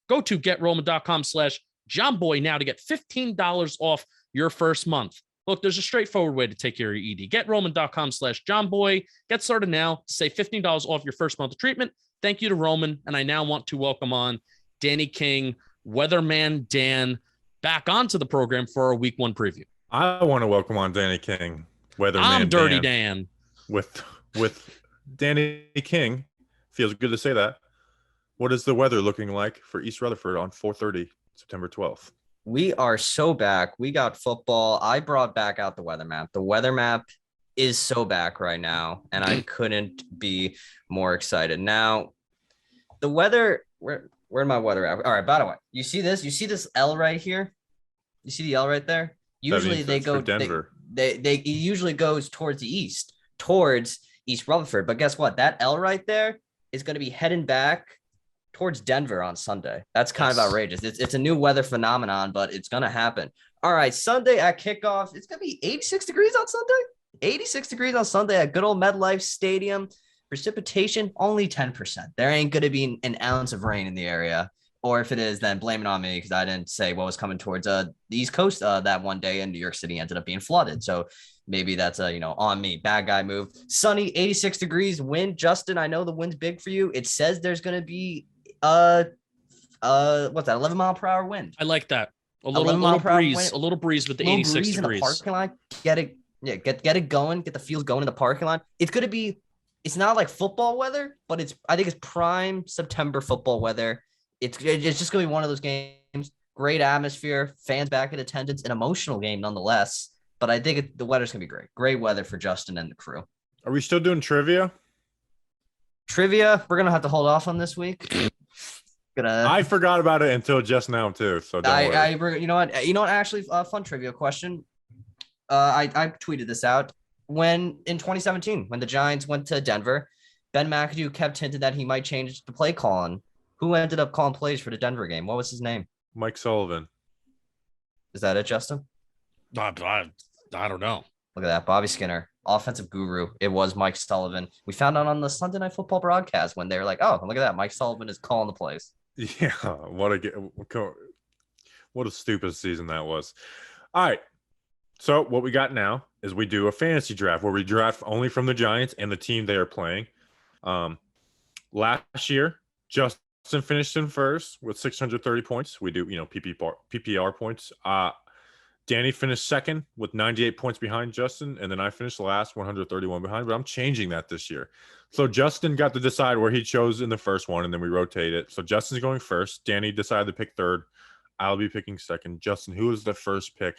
Go to GetRoman.com/JohnBoy now to get $15 off your first month. Look, there's a straightforward way to take care of your ED. GetRoman.com/JohnBoy. Get started now to save $15 off your first month of treatment. Thank you to Roman, and I now want to welcome on Danny King, Weatherman Dan, back onto the program for our Week 1 preview. I want to welcome on Danny King, Weatherman I'm Dirty Dan. With Danny King, feels good to say that. What is the weather looking like for East Rutherford on 4:30, September 12th? We are so back. We got football. I brought back out the weather map. The weather map is so back right now, and I couldn't be more excited. Now, the weather, where'd my weather at? All right, by the way, you see this? You see this L right here? You see the L right there? Usually they go Denver. It usually goes towards the east, towards East Rutherford. But guess what? That L right there is going to be heading back towards Denver on Sunday. That's kind of outrageous. It's a new weather phenomenon, but it's going to happen. All right, Sunday at kickoff, it's going to be 86 degrees on Sunday. 86 degrees on Sunday at good old MetLife Stadium. Precipitation, only 10%. There ain't going to be an ounce of rain in the area. Or if it is, then blame it on me because I didn't say what was coming towards the East Coast that one day, and New York City ended up being flooded. So maybe that's on me. Bad guy move. Sunny, 86 degrees, wind. Justin, I know the wind's big for you. It says there's going to be what's that? 11 mile per hour wind. I like that. A little breeze with the 86 degrees. In the parking lot. Get it going. Get the field going in the parking lot. It's not like football weather, but I think it's prime September football weather. It's just going to be one of those games. Great atmosphere, fans back in attendance, an emotional game nonetheless. But I think the weather's going to be great. Great weather for Justin and the crew. Are we still doing trivia? Trivia, we're going to have to hold off on this week. I forgot about it until just now too. So don't worry. You know what? Actually, a fun trivia question. I tweeted this out. When in 2017, when the Giants went to Denver, Ben McAdoo kept hinting that he might change the play calling. Who ended up calling plays for the Denver game? What was his name? Mike Sullivan. Is that it, Justin? I don't know. Look at that. Bobby Skinner, offensive guru. It was Mike Sullivan. We found out on the Sunday Night Football broadcast when they were like, oh, look at that. Mike Sullivan is calling the plays. Yeah. What a stupid season that was. All right. So what we got now is we do a fantasy draft where we draft only from the Giants and the team they are playing. Last year, Justin finished in first with 630 points. We do, PPR points. Danny finished second with 98 points behind Justin, and then I finished last, 131 behind. But I'm changing that this year. So Justin got to decide where he chose in the first one, and then we rotate it. So Justin's going first. Danny decided to pick third. I'll be picking second. Justin, who is the first pick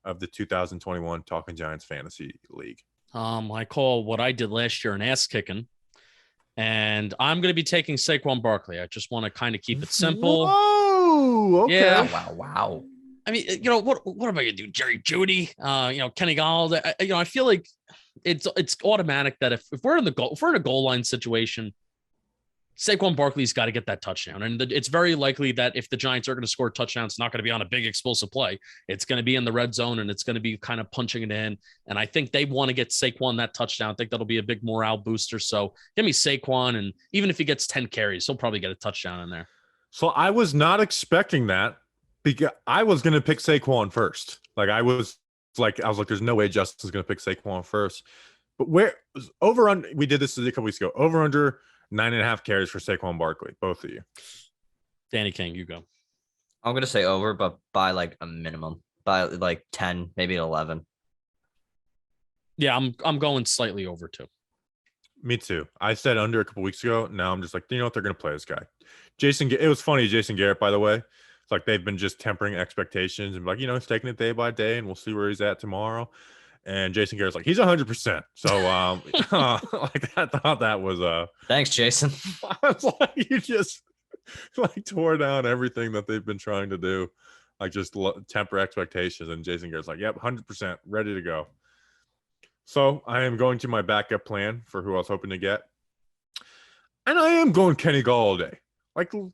of the 2021 Talking Giants Fantasy League? I call what I did last year an ass kicking, and I'm going to be taking Saquon Barkley. I just want to kind of keep it simple. Whoa, okay. Yeah. Wow. I mean, what am I going to do? Jerry Judy, Kenny Galladay. I feel like it's automatic that if we're in a goal line situation, Saquon Barkley's got to get that touchdown. And it's very likely that if the Giants are going to score a touchdown, it's not going to be on a big explosive play. It's going to be in the red zone, and it's going to be kind of punching it in. And I think they want to get Saquon that touchdown. I think that'll be a big morale booster. So give me Saquon, and even if he gets 10 carries, he'll probably get a touchdown in there. So I was not expecting that because I was going to pick Saquon first. I was like, there's no way Justin's going to pick Saquon first. But we did this a couple weeks ago, over under 9.5 carries for Saquon Barkley, both of you. Danny King, you go. I'm gonna say over, but by like a minimum, by like 10, maybe 11. Yeah, I'm going slightly over too. Me too. I said under a couple weeks ago. Now I'm just like, you know what? They're going to play this guy. It was funny, Jason Garrett, by the way. It's like they've been just tempering expectations and like, you know, he's taking it day by day and we'll see where he's at tomorrow. And Jason Garrett's like, he's 100%. So, like I thought that was, Thanks, Jason. I was like, you just like tore down everything that they've been trying to do. Like just temper expectations. And Jason Garrett's like, yep, 100%, ready to go. So I am going to my backup plan for who I was hoping to get. And I am going Kenny Golladay. Like, do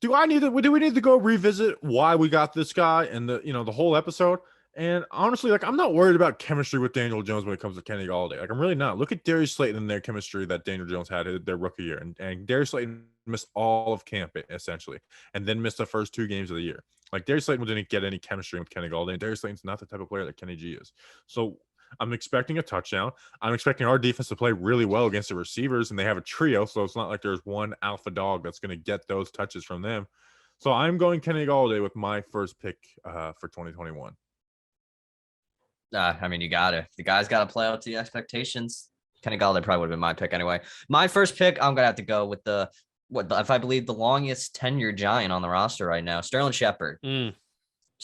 we need to go revisit why we got this guy and the whole episode? And honestly, like, I'm not worried about chemistry with Daniel Jones when it comes to Kenny Golladay. Like, I'm really not. Look at Darius Slayton and their chemistry that Daniel Jones had their rookie year. And Darius Slayton missed all of camp, essentially, and then missed the first 2 games of the year. Like, Darius Slayton didn't get any chemistry with Kenny Golladay. And Darius Slayton's not the type of player that Kenny G is. So I'm expecting a touchdown. I'm expecting our defense to play really well against the receivers, and they have a trio, so it's not like there's one alpha dog that's going to get those touches from them. So I'm going Kenny Golladay with my first pick for 2021. I mean, you gotta. The guy's got to play up to the expectations. Kenny Golladay probably would have been my pick anyway. My first pick, I'm gonna have to go with if I believe the longest tenured Giant on the roster right now, Sterling Shepard.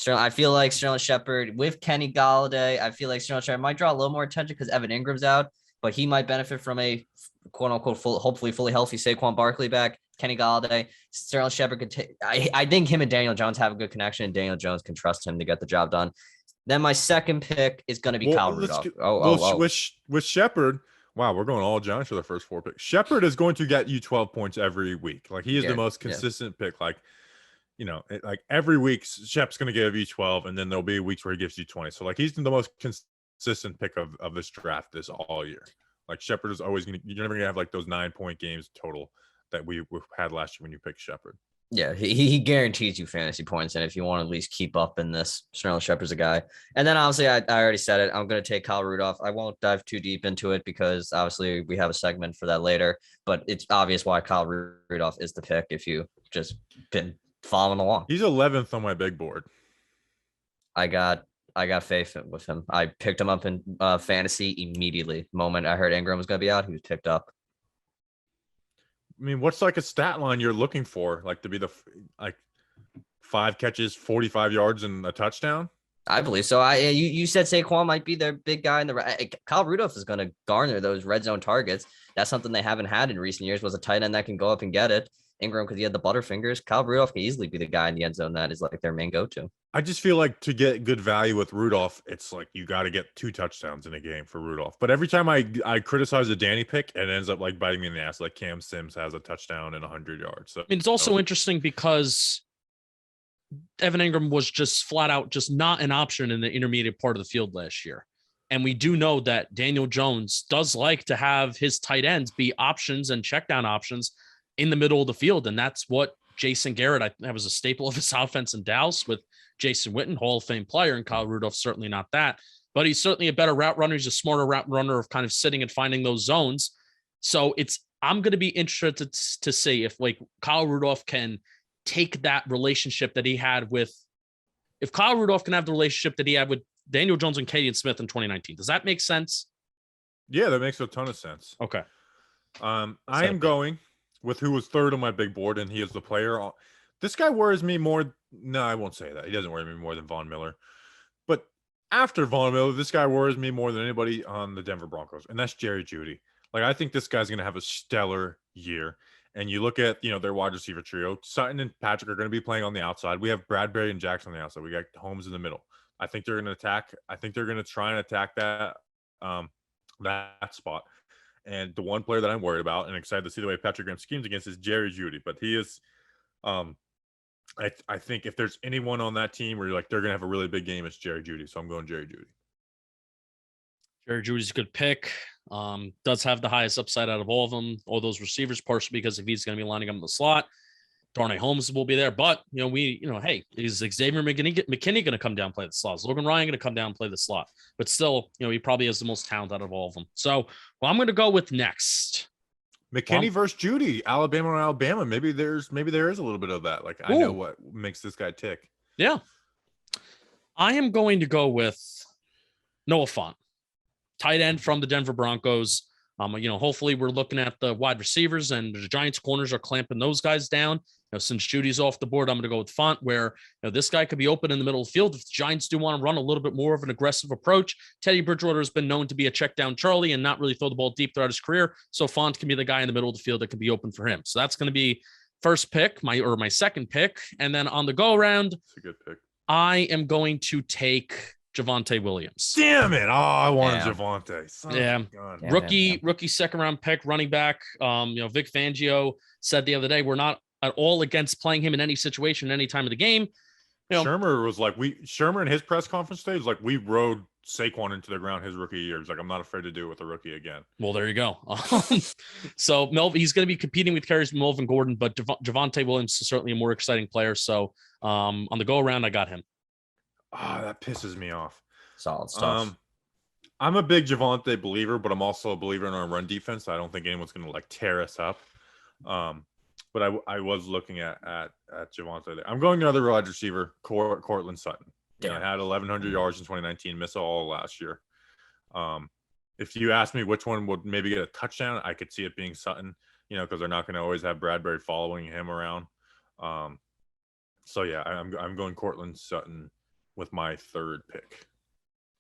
I feel like Sterling Shepard with Kenny Golladay. I feel like Sterling Shepard might draw a little more attention because Evan Ingram's out, but he might benefit from a quote unquote hopefully fully healthy Saquon Barkley back. Kenny Golladay, Sterling Shepard could take. I think him and Daniel Jones have a good connection, and Daniel Jones can trust him to get the job done. Then my second pick is going to be Kyle Rudolph. With Shepard. Wow, we're going all Giants for the first 4 picks. Shepard is going to get you 12 points every week. Like, he is the most consistent pick. Like, like every week, Shep's going to give you 12, and then there'll be weeks where he gives you 20. So, like, he's the most consistent pick of this draft this all year. Like, Shepard is always going to – you're never going to have, like, those 9-point games total that we had last year when you picked Shepard. Yeah, he guarantees you fantasy points, and if you want to at least keep up in this, Sterling Shepard's a guy. And then, obviously, I already said it. I'm going to take Kyle Rudolph. I won't dive too deep into it because, obviously, we have a segment for that later. But it's obvious why Kyle Rudolph is the pick if you just been – following along. He's 11th on my big board. I got faith with him. I picked him up in fantasy immediately. The moment I heard Ingram was going to be out, he was picked up. I mean, what's like a stat line you're looking for? Like, to be 5 catches, 45 yards, and a touchdown? I believe so. You said Saquon might be their big guy in the Kyle Rudolph is going to garner those red zone targets. That's something they haven't had in recent years, was a tight end that can go up and get it. Ingram, because he had the butterfingers. Kyle Rudolph can easily be the guy in the end zone that is like their main go-to. I just feel like to get good value with Rudolph, it's like you got to get 2 touchdowns in a game for Rudolph. But every time I criticize the Danny pick, it ends up like biting me in the ass. Like Cam Sims has a touchdown and 100 yards. So, I mean, it's also interesting because Evan Ingram was just flat out just not an option in the intermediate part of the field last year. And we do know that Daniel Jones does like to have his tight ends be options and check down options in the middle of the field. And that's what Jason Garrett, that was a staple of his offense in Dallas with Jason Witten, Hall of Fame player, and Kyle Rudolph, certainly not that, but he's certainly a better route runner. He's a smarter route runner of kind of sitting and finding those zones. So I'm going to be interested to see if like Kyle Rudolph can take that relationship that he had if Kyle Rudolph can have the relationship that he had with Daniel Jones and Kaden Smith in 2019. Does that make sense? Yeah, that makes a ton of sense. Okay. I am going with who was 3rd on my big board, and he is the player. This guy worries me more. No, I won't say that. He doesn't worry me more than Von Miller. But after Von Miller, this guy worries me more than anybody on the Denver Broncos, and that's Jerry Judy. Like, I think this guy's going to have a stellar year. And you look at, their wide receiver trio. Sutton and Patrick are going to be playing on the outside. We have Bradbury and Jackson on the outside. We got Holmes in the middle. I think they're going to attack. I think they're going to try and attack that spot. And the one player that I'm worried about and excited to see the way Patrick Graham schemes against is Jerry Judy. But he is, I think if there's anyone on that team where you're like, they're going to have a really big game, it's Jerry Judy. So I'm going Jerry Judy. Jerry Judy's a good pick. Does have the highest upside out of all of them, all those receivers, partially because if he's going to be lining up in the slot, Darnay Holmes will be there. But, hey, is Xavier McKinney going to come down and play the slot? Is Logan Ryan going to come down and play the slot? But still, he probably has the most talent out of all of them. So, I'm going to go with next. McKinney Well, versus Judy, Alabama and Alabama. Maybe there is a little bit of that. Like I know Ooh. what makes this guy tick. Yeah. I am going to go with Noah Fant, tight end from the Denver Broncos. Hopefully we're looking at the wide receivers and the Giants corners are clamping those guys down. Since Judy's off the board, I'm going to go with Font, where this guy could be open in the middle of the field. If the Giants do want to run a little bit more of an aggressive approach, Teddy Bridgewater has been known to be a check down Charlie and not really throw the ball deep throughout his career. So Font can be the guy in the middle of the field that can be open for him. So that's going to be first pick, my second pick. And then on the go around, It's a good pick. I am going to take Javonte Williams. Damn it. Oh, I wanted Damn. Javonte. Son Yeah. of a gun. Damn. Rookie second round pick, running back. Vic Fangio said the other day, we're not at all against playing him in any situation, any time of the game. Shermer was like, Shermer in his press conference today was like, we rode Saquon into the ground his rookie year. He's like, I'm not afraid to do it with a rookie again. Well, there you go. So he's going to be competing with carries Melvin Gordon, but Javonte Williams is certainly a more exciting player. So on the go around, I got him. That pisses me off. Solid stuff. I'm a big Javonte believer, but I'm also a believer in our run defense. I don't think anyone's going to like tear us up. But I was looking at Javonte there. I'm going to another wide receiver, Cortland Sutton. I had 1,100 yards in 2019, missed all last year. If you ask me which one would maybe get a touchdown, I could see it being Sutton, because they're not going to always have Bradbury following him around. So yeah, I'm going Cortland Sutton with my third pick.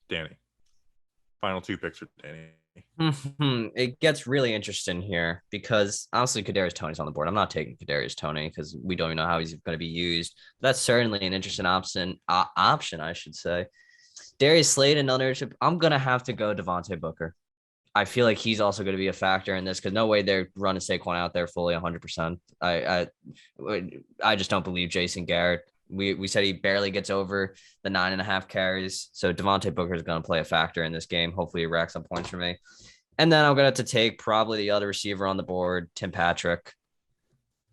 Danny. Final two picks are Danny. It gets really interesting here because honestly, Kadarius Toney's on the board. I'm not taking Kadarius Toney because we don't even know how he's going to be used. That's certainly an interesting option, I should say. Darius Slade and ownership. I'm going to have to go Devontae Booker. I feel like he's also going to be a factor in this because no way they're running Saquon out there fully 100%. I just don't believe Jason Garrett. We said he barely gets over the 9.5 carries. So Devontae Booker is going to play a factor in this game. Hopefully he racks up points for me. And then I'm going to have to take probably the other receiver on the board, Tim Patrick.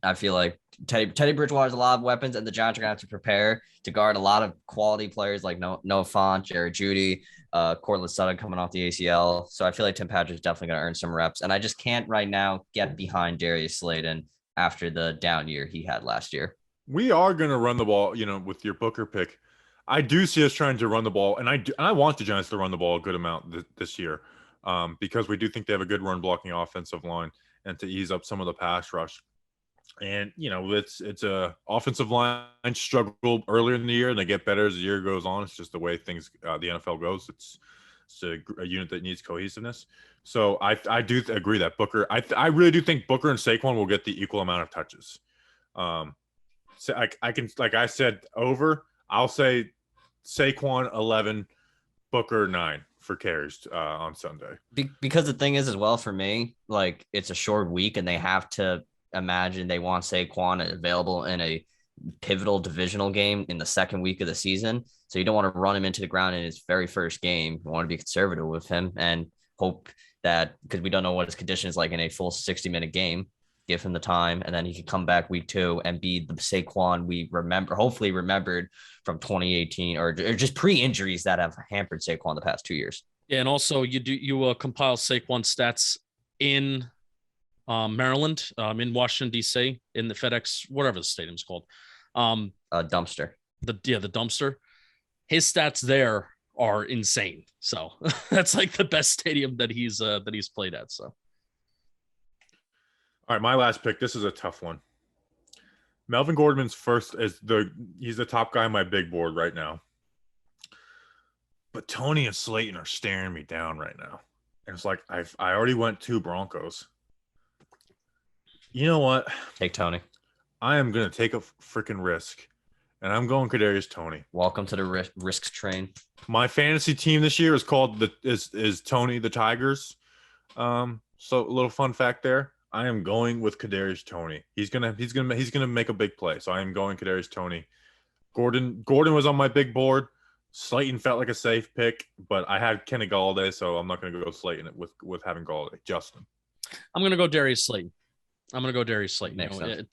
I feel like Teddy Bridgewater has a lot of weapons, and the Giants are going to have to prepare to guard a lot of quality players like Noah Fant, Jared Judy, Cortland Sutton coming off the ACL. So I feel like Tim Patrick is definitely going to earn some reps. And I just can't right now get behind Darius Slayton after the down year he had last year. We are going to run the ball, with your Booker pick. I do see us trying to run the ball, and I want the Giants to run the ball a good amount this year because we do think they have a good run blocking offensive line and to ease up some of the pass rush. And, it's a offensive line struggled earlier in the year, and they get better as the year goes on. It's just the way things the NFL goes. It's a unit that needs cohesiveness. So I do agree that Booker – I really do think Booker and Saquon will get the equal amount of touches. So I can, like I said, I'll say Saquon 11, Booker 9 for carries on Sunday. Because the thing is as well for me, like it's a short week and they have to imagine they want Saquon available in a pivotal divisional game in the second week of the season. So you don't want to run him into the ground in his very first game. You want to be conservative with him and hope that because we don't know what his condition is like in a full 60-minute game. Give him the time, and then he could come back week 2 and be the Saquon we hopefully remembered from 2018 or just pre-injuries that have hampered Saquon the past 2 years. Yeah, and also you compile Saquon stats in Maryland, in Washington D.C. in the FedEx, whatever the stadium's called, Dumpster. The dumpster. His stats there are insane. So that's like the best stadium that he's played at. So. All right, my last pick. This is a tough one. Melvin Gordon's first he's the top guy on my big board right now. But Toney and Slayton are staring me down right now. And it's like I already went 2 Broncos. You know what? Take Toney. I am going to take a freaking risk. And I'm going Kadarius Toney. Welcome to the risk train. My fantasy team this year is called is Toney the Tigers. So a little fun fact there. I am going with Kadarius Toney. He's gonna make a big play. So I am going Kadarius Toney. Gordon was on my big board. Slayton felt like a safe pick, but I had Kenny Galladay, so I'm not gonna go Slayton with having Galladay. Justin. I'm gonna go Darius Slayton. I'm going to go Darius Slayton. Makes sense.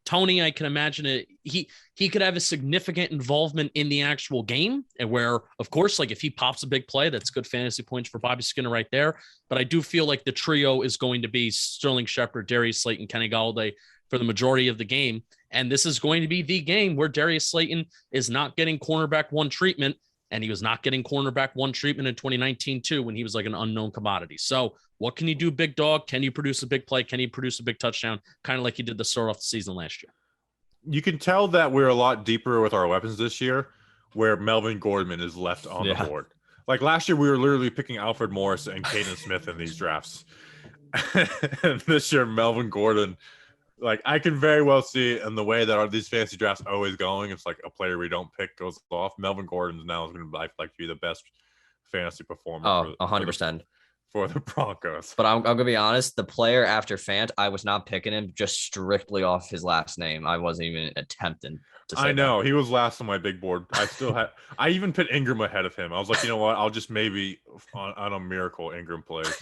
Tony, I can imagine it. He could have a significant involvement in the actual game, and where, of course, like if he pops a big play, that's good fantasy points for Bobby Skinner right there. But I do feel like the trio is going to be Sterling Shepard, Darius Slayton, Kenny Golladay for the majority of the game. And this is going to be the game where Darius Slayton is not getting cornerback one treatment. And he was not getting cornerback one treatment in 2019 too, when he was like an unknown commodity. So what can you do, big dog? Can you produce a big play? Can you produce a big touchdown? Kind of like he did to start off the season last year. You can tell that we're a lot deeper with our weapons this year, where Melvin Gordon is left on the board. Like last year, we were literally picking Alfred Morris and Caden Smith in these drafts. And this year, Melvin Gordon, like I can very well see in the way that these fantasy drafts always going. It's like a player we don't pick goes off. Melvin Gordon now is going to like be the best fantasy performer. Oh, 100%. For the Broncos. But I'm going to be honest, the player after Fant, I was not picking him just strictly off his last name. I wasn't even attempting to say I know. that. He was last on my big board. I even put Ingram ahead of him. I was like, you know what? I'll just maybe on a miracle Ingram plays.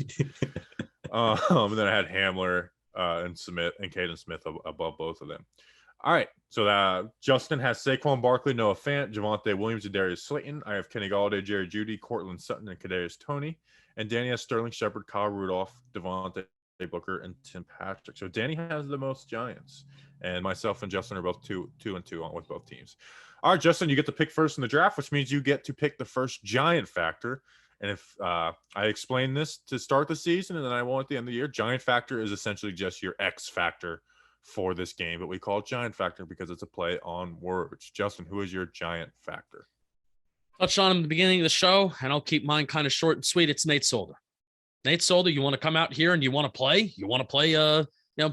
And then I had Hamler and Smith and Caden Smith above both of them. All right. So Justin has Saquon Barkley, Noah Fant, Javonte Williams, and Darius Slayton. I have Kenny Golladay, Jerry Judy, Cortland Sutton, and Kadarius Toney. And Danny has Sterling Shepard, Kyle Rudolph, Devontae Booker, and Tim Patrick. So Danny has the most Giants. And myself and Justin are both 2-2 on with both teams. All right, Justin, you get to pick first in the draft, which means you get to pick the first Giant factor. And if I explain this to start the season and then I won't at the end of the year, Giant factor is essentially just your X factor for this game. But we call it Giant factor because it's a play on words. Justin, who is your Giant factor? Touched on him at the beginning of the show, and I'll keep mine kind of short and sweet. It's Nate Solder. Nate Solder, you want to come out here and you want to play? You want to play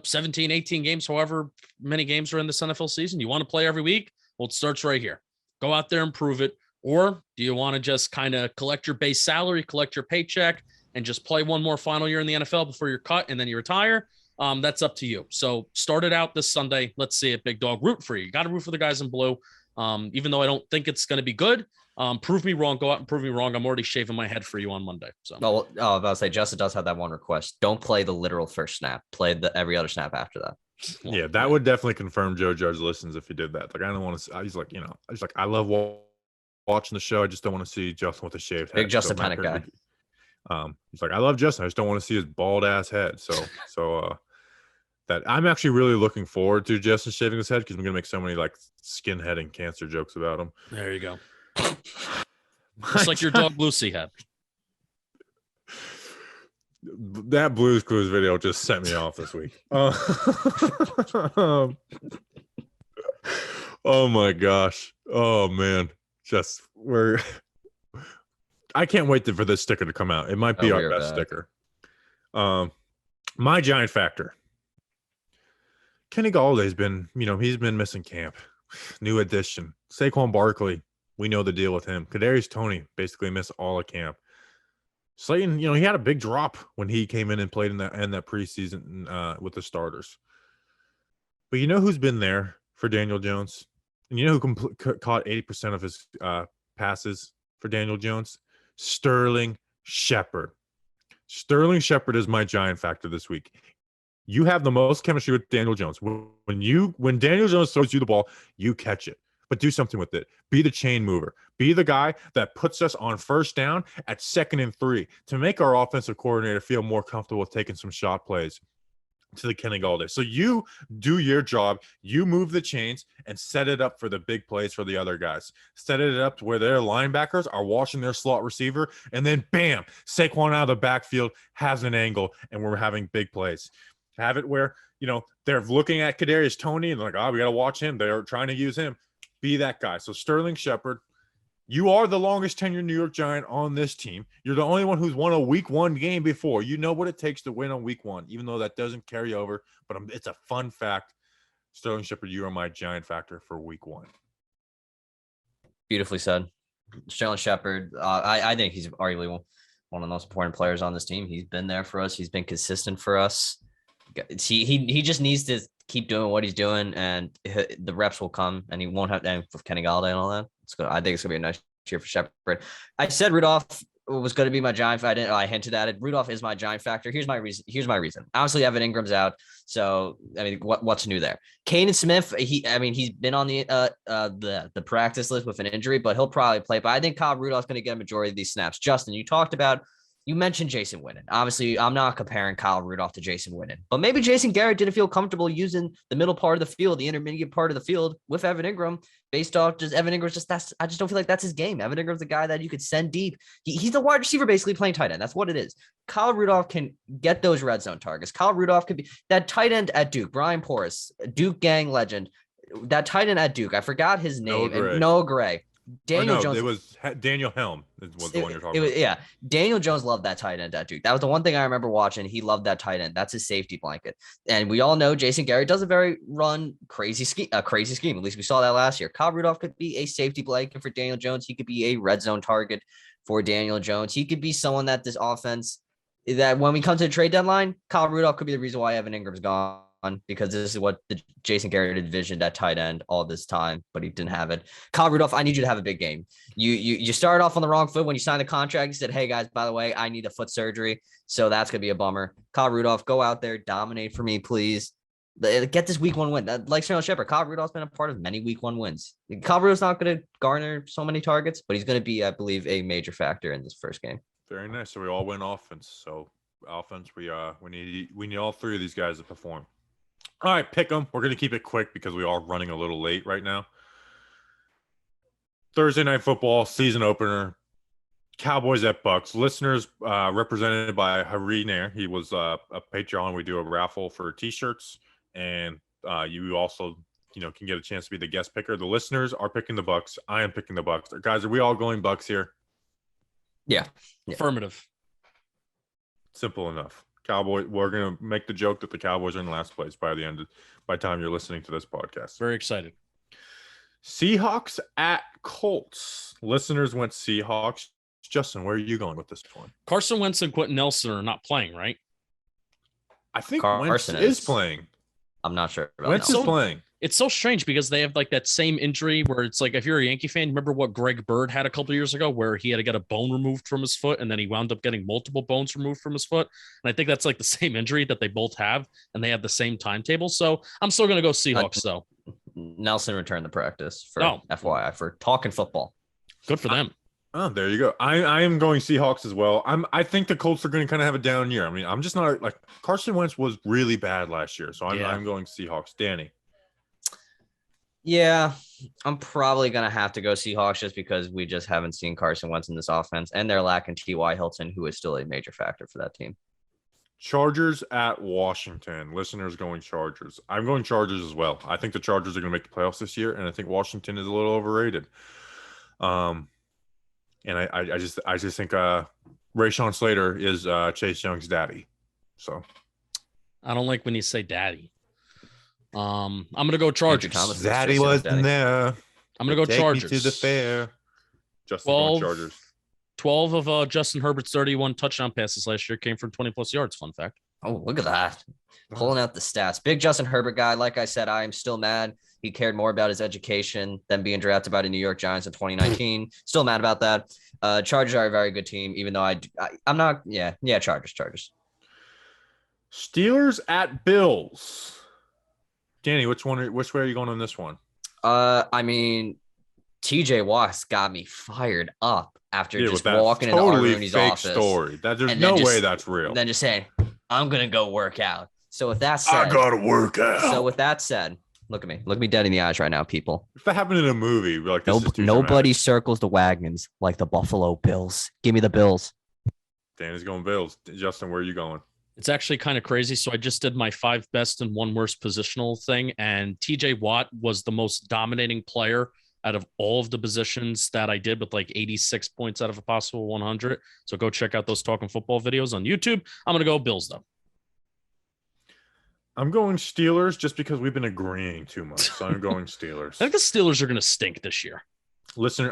17, 18 games, however many games are in this NFL season. You want to play every week? Well, it starts right here. Go out there and prove it. Or do you want to just kind of collect your base salary, collect your paycheck, and just play one more final year in the NFL before you're cut and then you retire? That's up to you. So start it out this Sunday. Let's see it, big dog. Root for you. You got to root for the guys in blue. Even though I don't think it's going to be good. Prove me wrong. Go out and prove me wrong. I'm already shaving my head for you on Monday. So, I was about to say, Justin does have that one request. Don't play the literal first snap. Play every other snap after that. Yeah, that would definitely confirm Joe Judge listens if he did that. Like, I don't want to. He's like, I love watching the show. I just don't want to see Justin with a shaved head. Big Justin Panic guy. He's like, I love Justin. I just don't want to see his bald ass head. So that I'm actually really looking forward to Justin shaving his head because I'm gonna make so many like skinhead and cancer jokes about him. There you go. Just like your dog Lucy had. That Blue's Clues video just sent me off this week. Oh my gosh. Oh man. I can't wait for this sticker to come out. It might be our best sticker. My Giant factor. Kenny Galladay's been, he's been missing camp. New addition. Saquon Barkley. We know the deal with him. Kadarius Toney basically missed all of camp. Slayton, he had a big drop when he came in and played in that preseason with the starters. But you know who's been there for Daniel Jones? And you know who caught 80% of his passes for Daniel Jones? Sterling Shepard. Sterling Shepard is my Giant factor this week. You have the most chemistry with Daniel Jones. When Daniel Jones throws you the ball, you catch it. But do something with it. Be the chain mover. Be the guy that puts us on first down at 2nd and 3 to make our offensive coordinator feel more comfortable with taking some shot plays to the Kenny Golladay. So you do your job. You move the chains and set it up for the big plays for the other guys. Set it up to where their linebackers are watching their slot receiver, and then bam, Saquon out of the backfield has an angle, and we're having big plays. Have it where, they're looking at Kadarius Toney and they're like, we got to watch him. They're trying to use him. Be that guy. So Sterling Shepard, you are the longest tenured New York Giant on this team. You're the only one who's won a week 1 game before. You know what it takes to win on week 1, even though that doesn't carry over. But it's a fun fact. Sterling Shepard, you are my Giant factor for week 1. Beautifully said. Sterling Shepard, I think he's arguably one of the most important players on this team. He's been there for us. He's been consistent for us. He just needs to keep doing what he's doing, and the reps will come, and he won't have to with Kenny Golladay and all that. It's good. I think it's gonna be a nice year for Shepard. I said Rudolph was going to be my Giant. I hinted at it. Rudolph is my Giant factor. Here's my reason. Obviously, Evan Ingram's out, so I mean, what's new there? Kaden Smith. He's been on the practice list with an injury, but he'll probably play. But I think Kyle Rudolph's going to get a majority of these snaps. Justin, you mentioned Jason Witten. Obviously, I'm not comparing Kyle Rudolph to Jason Witten, but maybe Jason Garrett didn't feel comfortable using the middle part of the field, the intermediate part of the field with Evan Ingram based off just Evan Ingram's I just don't feel like that's his game. Evan Ingram's the guy that you could send deep. He's the wide receiver basically playing tight end. That's what it is. Kyle Rudolph can get those red zone targets. Kyle Rudolph could be that tight end at Duke, Brian Porras, Duke gang legend. That tight end at Duke, I forgot his name. Noah Gray. Daniel Jones. It was Daniel Helm was the one you're talking about. Yeah. Daniel Jones loved that tight end at Duke. That was the one thing I remember watching. He loved that tight end. That's his safety blanket. And we all know Jason Garrett does a very crazy scheme. At least we saw that last year. Kyle Rudolph could be a safety blanket for Daniel Jones. He could be a red zone target for Daniel Jones. He could be someone that this offense, that when we come to the trade deadline, Kyle Rudolph could be the reason why Evan Ingram's gone, because this is what the Jason Garrett envisioned at tight end all this time, but he didn't have it. Kyle Rudolph, I need you to have a big game. You started off on the wrong foot when you signed the contract. You said, hey guys, by the way, I need a foot surgery. So that's going to be a bummer. Kyle Rudolph, go out there, dominate for me, please. Get this week 1 win. Like Sterling Shepard, Kyle Rudolph's been a part of many week 1 wins. Kyle Rudolph's not going to garner so many targets, but he's going to be, I believe, a major factor in this first game. Very nice. So we all win offense. So offense, we need all three of these guys to perform. All right, pick them. We're going to keep it quick because we are running a little late right now. Thursday Night Football, season opener. Cowboys at Bucks. Listeners represented by Hari Nair. He was a Patreon. We do a raffle for T-shirts. And you also, can get a chance to be the guest picker. The listeners are picking the Bucks. I am picking the Bucks. Guys, are we all going Bucks here? Yeah. Affirmative. Simple enough. Cowboys. We're gonna make the joke that the Cowboys are in last place by the time you're listening to this podcast. Very excited. Seahawks at Colts. Listeners went Seahawks. Justin, where are you going with this one? Carson Wentz and Quentin Nelson are not playing, right? I think Wentz is playing. I'm not sure. Wentz is playing. It's so strange because they have like that same injury where it's like, if you're a Yankee fan, remember what Greg Bird had a couple of years ago where he had to get a bone removed from his foot and then he wound up getting multiple bones removed from his foot. And I think that's like the same injury that they both have and they have the same timetable. So I'm still going to go Seahawks though. Nelson returned to practice for FYI for talking football. Good for them. Oh, there you go. I am going Seahawks as well. I think the Colts are going to kind of have a down year. I mean, I'm just not like Carson Wentz was really bad last year. So I'm going Seahawks. Danny. Yeah, I'm probably going to have to go Seahawks just because we just haven't seen Carson Wentz in this offense, and they're lacking T.Y. Hilton, who is still a major factor for that team. Chargers at Washington. Listeners going Chargers. I'm going Chargers as well. I think the Chargers are going to make the playoffs this year, and I think Washington is a little overrated. And I just think Rashawn Slater is Chase Young's daddy. So I don't like when you say daddy. I'm gonna go Chargers. Daddy wasn't there. I'm gonna go Chargers. Me to the fair. Justin going Chargers. 12 of Justin Herbert's 31 touchdown passes last year came from 20+ yards. Fun fact. Oh, look at that. Pulling out the stats. Big Justin Herbert guy. Like I said, I am still mad. He cared more about his education than being drafted by the New York Giants in 2019. Still mad about that. Chargers are a very good team, even though I'm not. Yeah, Chargers. Steelers at Bills. Danny, which way are you going on this one? I mean, TJ Watt's got me fired up after just walking into Rooney's office. Story. There's no way that's real. Then just saying, I'm gonna go work out. So with that said, I gotta work out. So with that said, look at me dead in the eyes right now, people. If that happened in a movie, we're like, nobody circles the wagons like the Buffalo Bills. Give me the Bills. Danny's going Bills. Justin, where are you going? It's actually kind of crazy. So I just did my 5 best and 1 worst positional thing, and TJ Watt was the most dominating player out of all of the positions that I did with like 86 points out of a possible 100. So go check out those Talking Football videos on YouTube. I'm going to go Bills though. I'm going Steelers just because we've been agreeing too much. So I'm going Steelers. I think the Steelers are going to stink this year. Listener,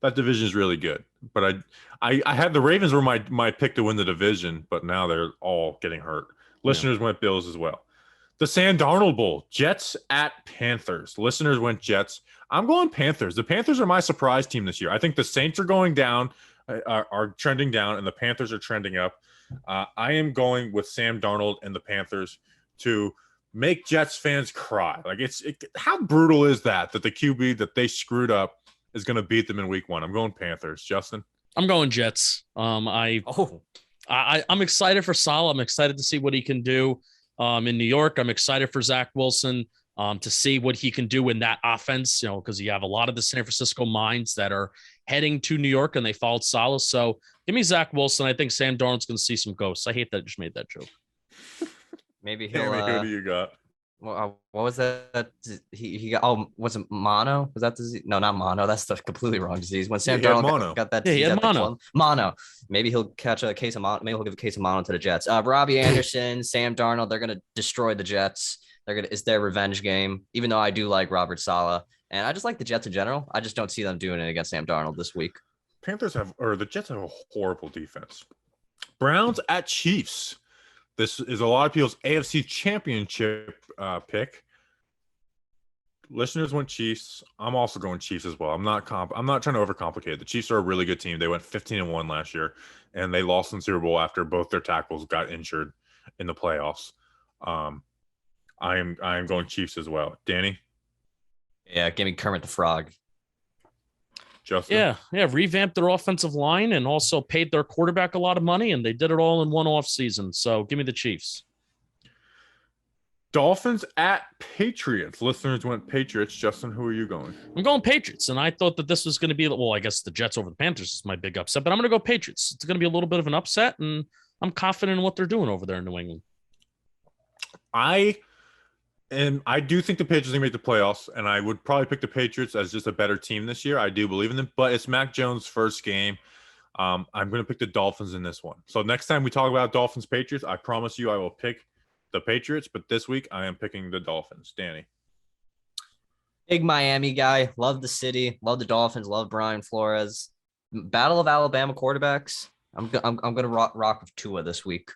that division is really good, but I had the Ravens were my pick to win the division, but now they're all getting hurt. Listeners went Bills as well. The Sam Darnold Bowl, Jets at Panthers. Listeners went Jets. I'm going Panthers. The Panthers are my surprise team this year. I think the Saints are going down, are trending down, and the Panthers are trending up. I am going with Sam Darnold and the Panthers to make Jets fans cry. Like how brutal is that the QB that they screwed up is going to beat them in week 1? I'm going Panthers. Justin? I'm going Jets. I'm excited for Salah. I'm excited to see what he can do in New York. I'm excited for Zach Wilson to see what he can do in that offense, because you have a lot of the San Francisco minds that are heading to New York and they followed Salah. So give me Zach Wilson. I think Sam Darnold's going to see some ghosts. I hate that I just made that joke. Maybe he'll. Who do you got? Well, what was that? He got. Oh, was it mono? Was that disease? No, not mono. That's the completely wrong disease. When Sam Darnold got that, he had mono. Mono. Maybe he'll catch a case of mono. Maybe he'll give a case of mono to the Jets. Robbie Anderson, Sam Darnold. They're gonna destroy the Jets. It's their revenge game. Even though I do like Robert Saleh, and I just like the Jets in general. I just don't see them doing it against Sam Darnold this week. The Jets have a horrible defense. Browns at Chiefs. This is a lot of people's AFC Championship pick. Listeners went Chiefs. I'm also going Chiefs as well. I'm not trying to overcomplicate it. The Chiefs are a really good team. They went 15-1 last year, and they lost in the Super Bowl after both their tackles got injured in the playoffs. I am going Chiefs as well. Danny? Yeah, give me Kermit the Frog. Justin? Yeah, revamped their offensive line and also paid their quarterback a lot of money, and they did it all in one off season. So give me the Chiefs. Dolphins at Patriots. Listeners went Patriots. Justin, who are you going? I'm going Patriots, and I thought that this was going to be, I guess the Jets over the Panthers is my big upset, but I'm going to go Patriots. It's going to be a little bit of an upset, and I'm confident in what they're doing over there in New England. I do think the Patriots are going to make the playoffs, and I would probably pick the Patriots as just a better team this year. I do believe in them, but it's Mac Jones' first game. I'm going to pick the Dolphins in this one. So next time we talk about Dolphins-Patriots, I promise you I will pick the Patriots, but this week I am picking the Dolphins. Danny? Big Miami guy. Love the city. Love the Dolphins. Love Brian Flores. Battle of Alabama quarterbacks. I'm going to rock with Tua this week.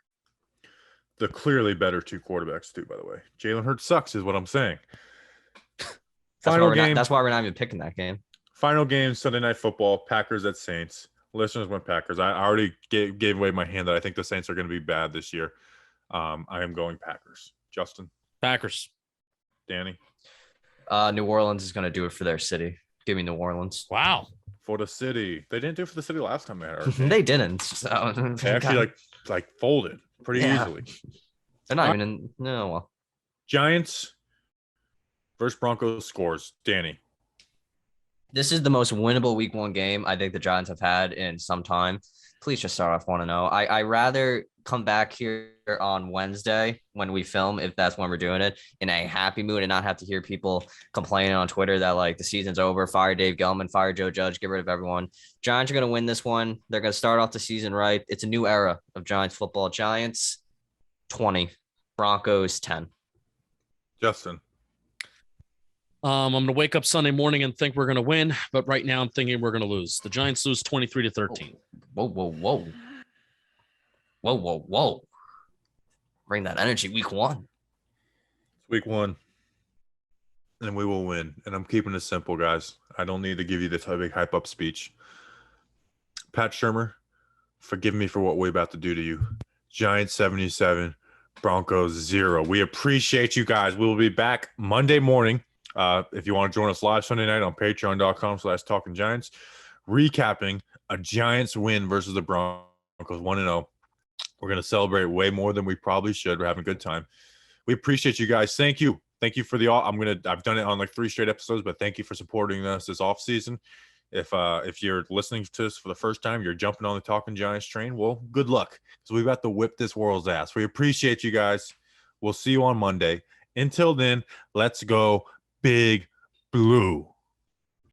The clearly better two quarterbacks too, by the way. Jalen Hurts sucks is what I'm saying. That's why we're not even picking that game. Final game, Sunday Night Football, Packers at Saints. Listeners went Packers. I already gave away my hand that I think the Saints are going to be bad this year. I am going Packers. Justin? Packers. Danny? New Orleans is going to do it for their city. Give me New Orleans. Wow. For the city. They didn't do it for the city last time they had our They didn't. So. They actually like folded pretty easily. They're not even in. No, well. Giants versus Broncos scores. Danny? This is the most winnable week 1 game I think the Giants have had in some time. Please just start off 1-0. I rather come back here on Wednesday when we film, if that's when we're doing it, in a happy mood and not have to hear people complaining on Twitter that like the season's over, fire Dave Gellman, fire Joe Judge, get rid of everyone. Giants are going to win this one. They're going to start off the season right. It's a new era of Giants football. Giants 20, Broncos 10. Justin? I'm going to wake up Sunday morning and think we're going to win, but right now I'm thinking we're going to lose. The Giants lose 23-13. Whoa. Bring that energy week 1. It's week 1. And we will win. And I'm keeping it simple, guys. I don't need to give you this big hype up speech. Pat Shurmur, forgive me for what we're about to do to you. Giants 77, Broncos 0. We appreciate you guys. We will be back Monday morning. If you want to join us live Sunday night on patreon.com/talkinggiants, recapping a Giants win versus the Broncos 1-0. We're going to celebrate way more than we probably should. We're having a good time. We appreciate you guys. Thank you. Thank you for I've done it on like 3 straight episodes, but thank you for supporting us this off season. If you're listening to us for the first time, you're jumping on the Talking Giants train, well, good luck. So we've got to whip this world's ass. We appreciate you guys. We'll see you on Monday. Until then, let's go Big Blue.